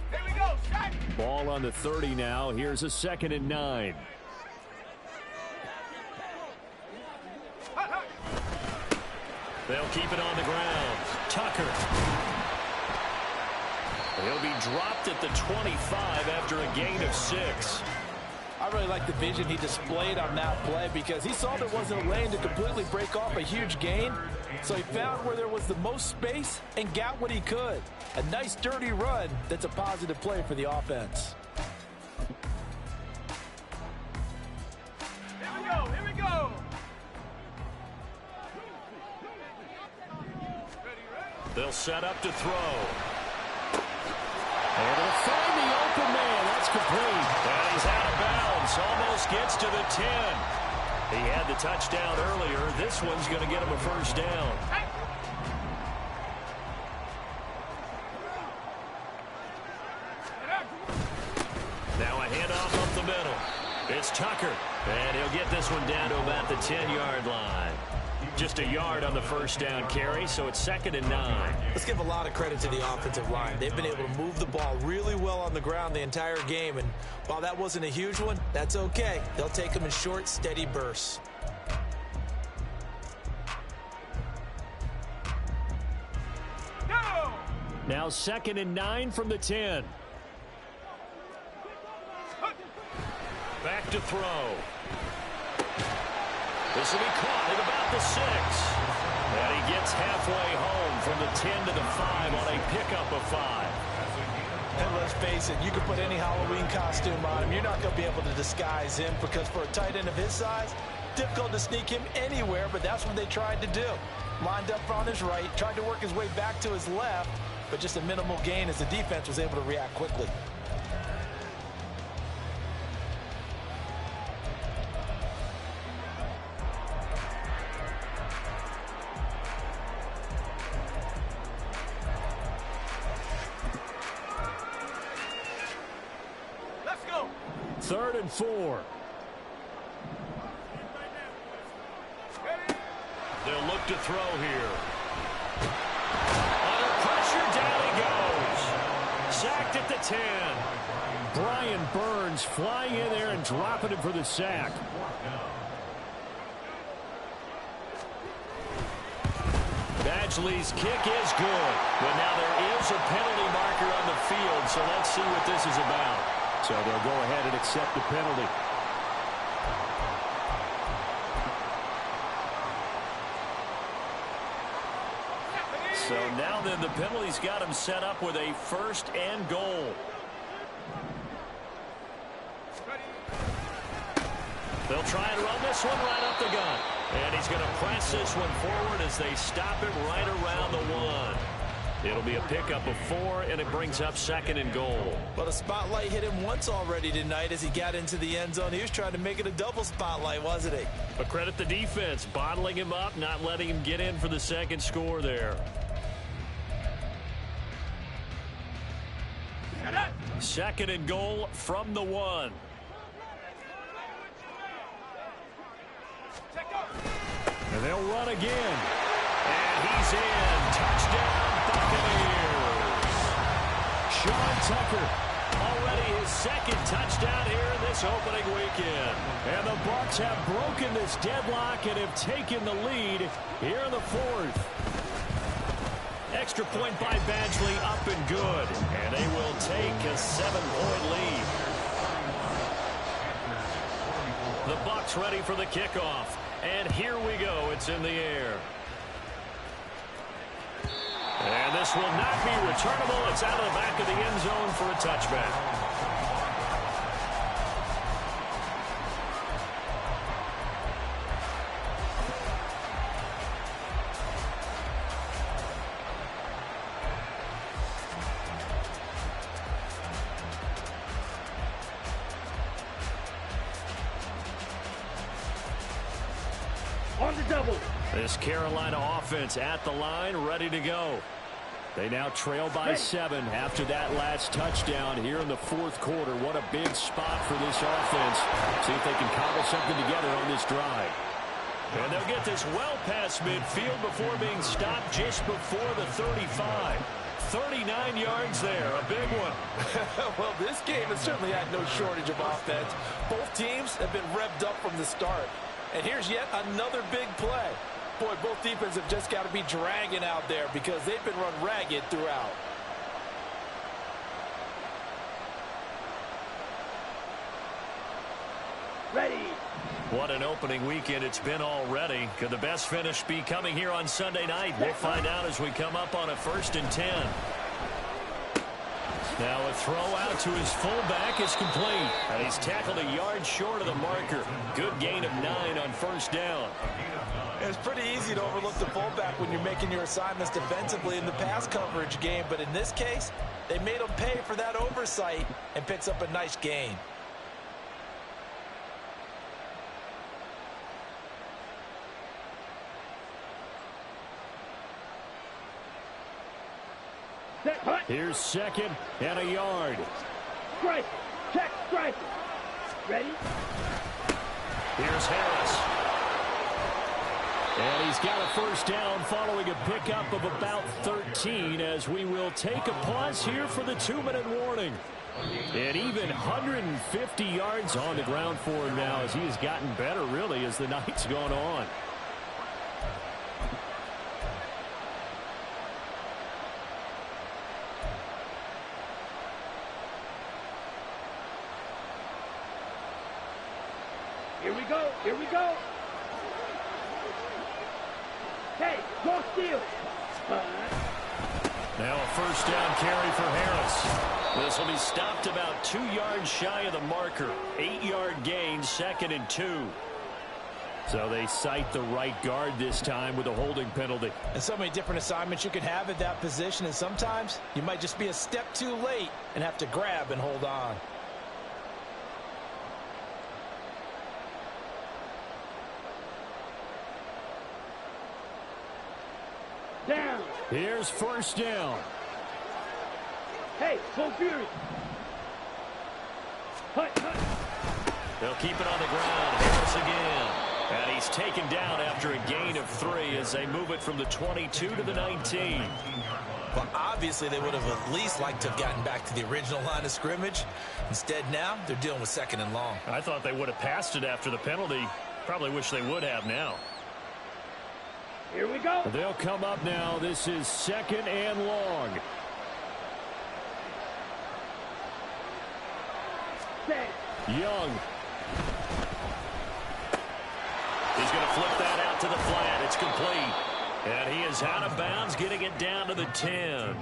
Here we go, shot. Ball on the 30 now. Here's a 2nd and 9. They'll keep it on the ground. Tucker. He'll be dropped at the 25 after a gain of 6. I really like the vision he displayed on that play because he saw there wasn't a lane to completely break off a huge gain. So he found where there was the most space and got what he could. A nice dirty run that's a positive play for the offense. Here we go, here we go. They'll set up to throw. Able to find the open man. That's complete. And he's out of bounds. Almost gets to the 10. He had the touchdown earlier. This one's going to get him a first down. Now a handoff up the middle. It's Tucker. And he'll get this one down to about the 10-yard line. Just a yard on the first down carry, so it's 2nd and 9. Let's give a lot of credit to the offensive line. They've been able to move the ball really well on the ground the entire game, and while that wasn't a huge one, that's okay. They'll take them in short, steady bursts. Go! Now 2nd and 9 from the 10. Back to throw. This will be caught at about the 6. And he gets halfway home from the 10 to the 5 on a pickup of 5. And let's face it, you can put any Halloween costume on him. You're not going to be able to disguise him because for a tight end of his size, difficult to sneak him anywhere, but that's what they tried to do. Lined up on his right, tried to work his way back to his left, but just a minimal gain as the defense was able to react quickly. Let's go! 3rd and 4. They'll look to throw here. Under pressure, down he goes. Sacked at the 10. Brian Burns flying in there and dropping him for the sack. Badgley's kick is good. But now there is a penalty marker on the field, so let's see what this is about. So they'll go ahead and accept the penalty. So now then the penalty's got him set up with a 1st and goal. They'll try and run this one right up the gut. And he's going to press this one forward as they stop it right around the 1. It'll be a pickup of 4, and it brings up 2nd and goal. Well, the spotlight hit him once already tonight as he got into the end zone. He was trying to make it a double spotlight, wasn't he? But credit the defense, bottling him up, not letting him get in for the 2nd score there. 2nd and goal from the 1. And they'll run again. And he's in. Touchdown, Buccaneers. Sean Tucker, already his 2nd touchdown here in this opening weekend. And the Bucs have broken this deadlock and have taken the lead here in the 4th. Extra point by Badgley, up and good. And they will take a 7-point lead. The Bucs ready for the kickoff. And here we go. It's in the air. And this will not be returnable. It's out of the back of the end zone for a touchback. On the double. This Carolina offense at the line, ready to go. They now trail by 7 after that last touchdown here in the 4th quarter. What a big spot for this offense. See if they can cobble something together on this drive. And they'll get this well past midfield before being stopped just before the 35. 39 yards there, a big one. Well, this game has certainly had no shortage of offense. Both teams have been revved up from the start. And here's yet another big play. point, both defenses have just got to be dragging out there because they've been run ragged throughout. Ready. What an opening weekend it's been already. Could the best finish be coming here on Sunday night? We'll find out as we come up on a 1st and 10. Now a throw out to his fullback is complete. And he's tackled a yard short of the marker. Good gain of 9 on 1st down. It's pretty easy to overlook the fullback when you're making your assignments defensively in the pass coverage game. But in this case, they made him pay for that oversight and picks up a nice gain. Here's 2nd and a yard. Strike. Check. Strike. Ready. Here's Harris. And he's got a 1st down following a pickup of about 13 as we will take a pause here for the 2-minute warning. And even 150 yards on the ground for him now as he has gotten better really as the night's gone on. Here we go. Hey, go steal. Now a 1st down carry for Harris. This will be stopped about 2 yards shy of the marker. 8-yard gain, 2nd and 2. So they cite the right guard this time with a holding penalty. And so many different assignments you can have at that position, and sometimes you might just be a step too late and have to grab and hold on. Down. Here's 1st down. Hey, full fury. Hut. They'll keep it on the ground. Harris again. And he's taken down after a gain of 3 as they move it from the 22 to the 19. Well, obviously they would have at least liked to have gotten back to the original line of scrimmage. Instead now, they're dealing with 2nd and long. I thought they would have passed it after the penalty. Probably wish they would have now. Here we go. They'll come up now. This is 2nd and long. Set. Young. He's going to flip that out to the flat. It's complete. And he is out of bounds, getting it down to the 10.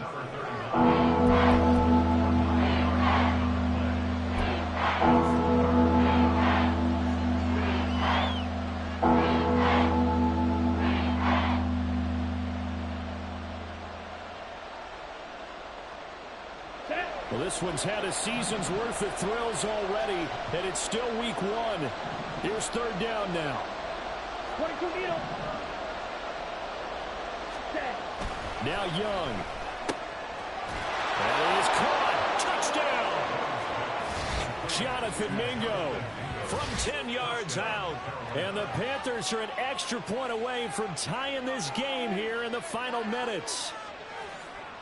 Well, this one's had a season's worth of thrills already, and it's still week 1. Here's 3rd down now. 22 meter. Set. Now Young. And he is caught. Touchdown. Jonathan Mingo from 10 yards out. And the Panthers are an extra point away from tying this game here in the final minutes.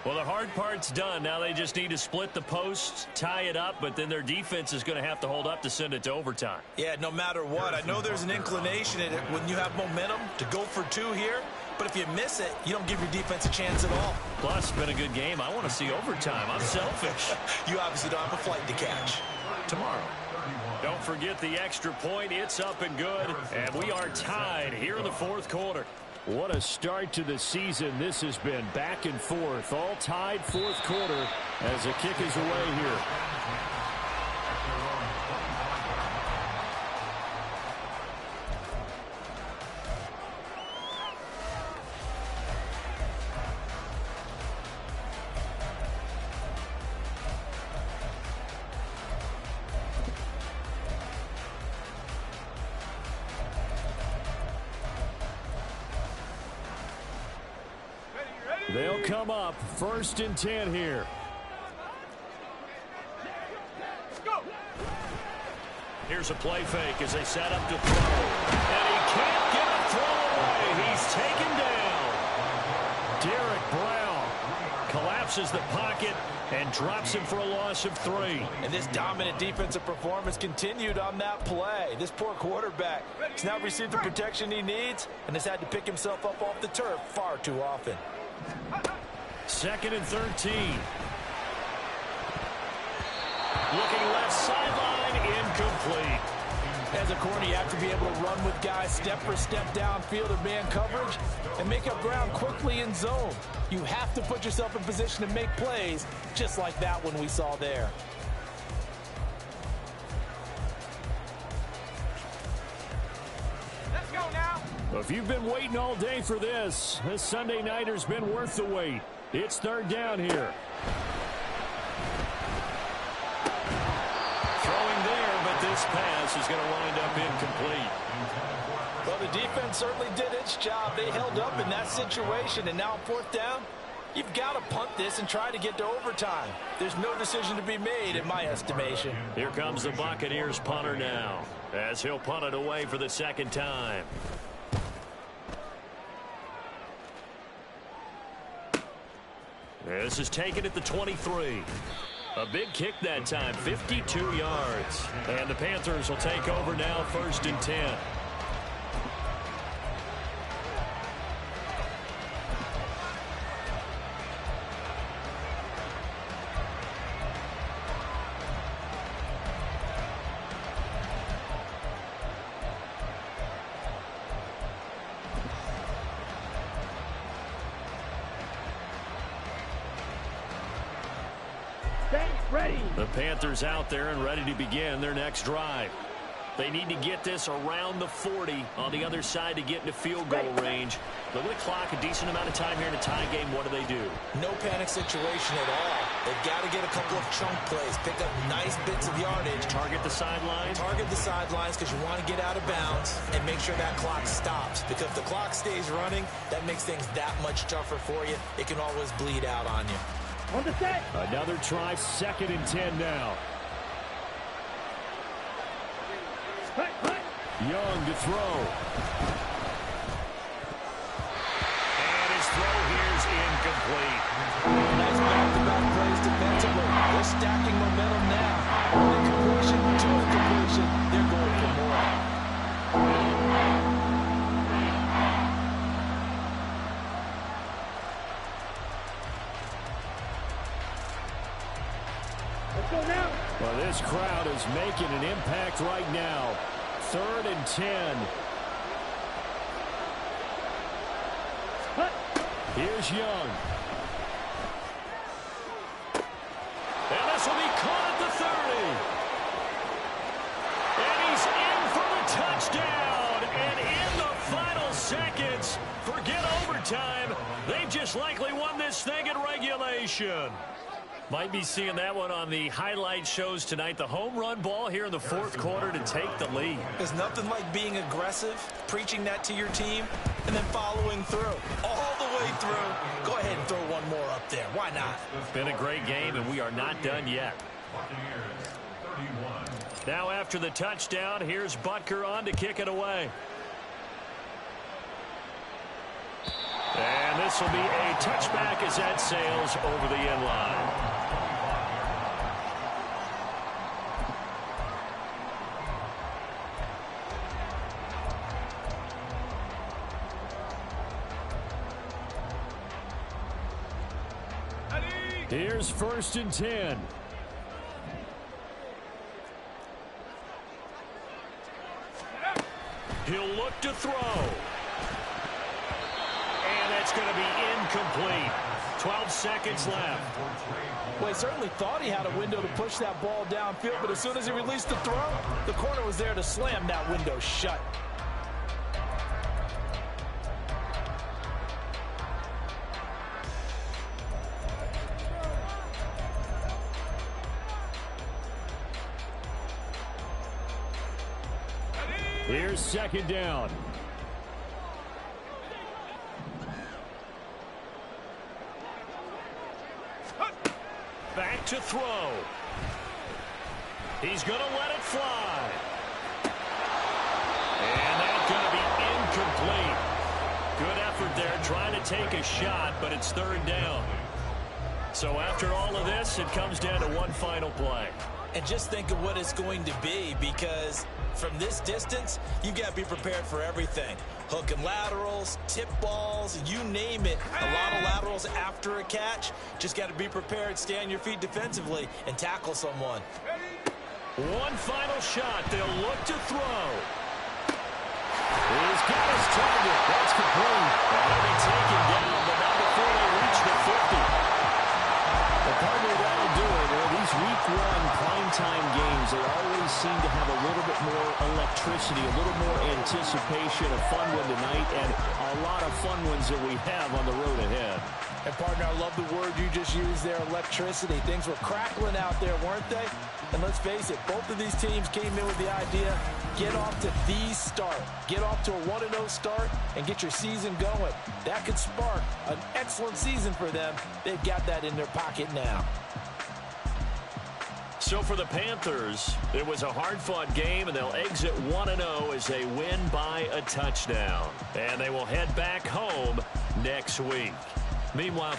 Well, the hard part's done. Now they just need to split the post, tie it up, but then their defense is going to have to hold up to send it to overtime. Yeah, no matter what. I know there's an inclination in it when you have momentum to go for 2 here, but if you miss it, you don't give your defense a chance at all. Plus, it's been a good game. I want to see overtime. I'm selfish. You obviously don't have a flight to catch. Tomorrow. Don't forget the extra point. It's up and good, and we are tied here in the 4th quarter. What a start to the season this has been. Back and forth, all tied 4th quarter as the kick is away here. They'll come up 1st and 10 here. Let's go. Here's a play fake as they set up to throw. And he can't get a throw away. He's taken down. Derek Brown collapsed collapses the pocket and drops him for a loss of 3. And this dominant defensive performance continued on that play. This poor quarterback has now received the protection he needs and has had to pick himself up off the turf far too often. 2nd and 13. Looking left sideline, incomplete. As a corner, you have to be able to run with guys step for step downfield in man coverage and make up ground quickly in zone. You have to put yourself in position to make plays just like that one we saw there. Let's go now. If you've been waiting all day for this Sunday nighter's been worth the wait. It's 3rd down here. Throwing there, but this pass is going to wind up incomplete. Well, the defense certainly did its job. They held up in that situation, and now 4th down, you've got to punt this and try to get to overtime. There's no decision to be made in my estimation. Here comes the Buccaneers punter now, as he'll punt it away for the 2nd time. This is taken at the 23. A big kick that time, 52 yards. And the Panthers will take over now, 1st and 10. Ready. The Panthers out there and ready to begin their next drive. They need to get this around the 40 on the other side to get into field goal range. Look at the clock, a decent amount of time here in a tie game. What do? No panic situation at all. They've got to get a couple of chunk plays, pick up nice bits of yardage. Target the sidelines. Target the sidelines because you want to get out of bounds and make sure that clock stops. Because if the clock stays running, that makes things that much tougher for you. It can always bleed out on you. On the set. Another try, 2nd and 10 now. Young to throw. And his throw here's incomplete. Nice back-to-back plays defensively. They're stacking momentum now. Incompletion to incompletion. They're going for more. Let's go now. Well, this crowd is making an impact right now. 3rd and 10. Here's Young. And this will be caught at the 30. And he's in for the touchdown. And in the final seconds, forget overtime. They've just likely won this thing in regulation. Might be seeing that one on the highlight shows tonight. The home run ball here in the 4th quarter to take the lead. There's nothing like being aggressive, preaching that to your team, and then following through. All the way through. Go ahead and throw one more up there. Why not? Been a great game, and we are not done yet. Now after the touchdown, here's Butker on to kick it away. And this will be a touchback as that sails over the end line. Here's 1st and 10. He'll look to throw. And that's going to be incomplete. 12 seconds left. Well, he certainly thought he had a window to push that ball downfield, but as soon as he released the throw, the corner was there to slam that window shut. Here's 2nd down. Back to throw. He's going to let it fly. And that's going to be incomplete. Good effort there trying to take a shot, but it's 3rd down. So after all of this, it comes down to one final play. And just think of what it's going to be, because from this distance, you've got to be prepared for everything. Hook and laterals, tip balls, you name it. A lot of laterals after a catch. Just got to be prepared, stay on your feet defensively, and tackle someone. One final shot. They'll look to throw. He's got his target. That's complete. They'll be taken down, but not before they reach the 50. The partner, that'll do it. These week one primetime games, they always seem to have a little bit more electricity, a little more anticipation. A fun one tonight, and a lot of fun ones that we have on the road ahead. And, partner, I love the word you just used there, electricity. Things were crackling out there, weren't they? And let's face it, both of these teams came in with the idea, get off to the start. Get off to a 1-0 start and get your season going. That could spark an excellent season for them. They've got that in their pocket now. So for the Panthers, it was a hard-fought game, and they'll exit 1-0 as they win by a touchdown. And they will head back home next week. Meanwhile,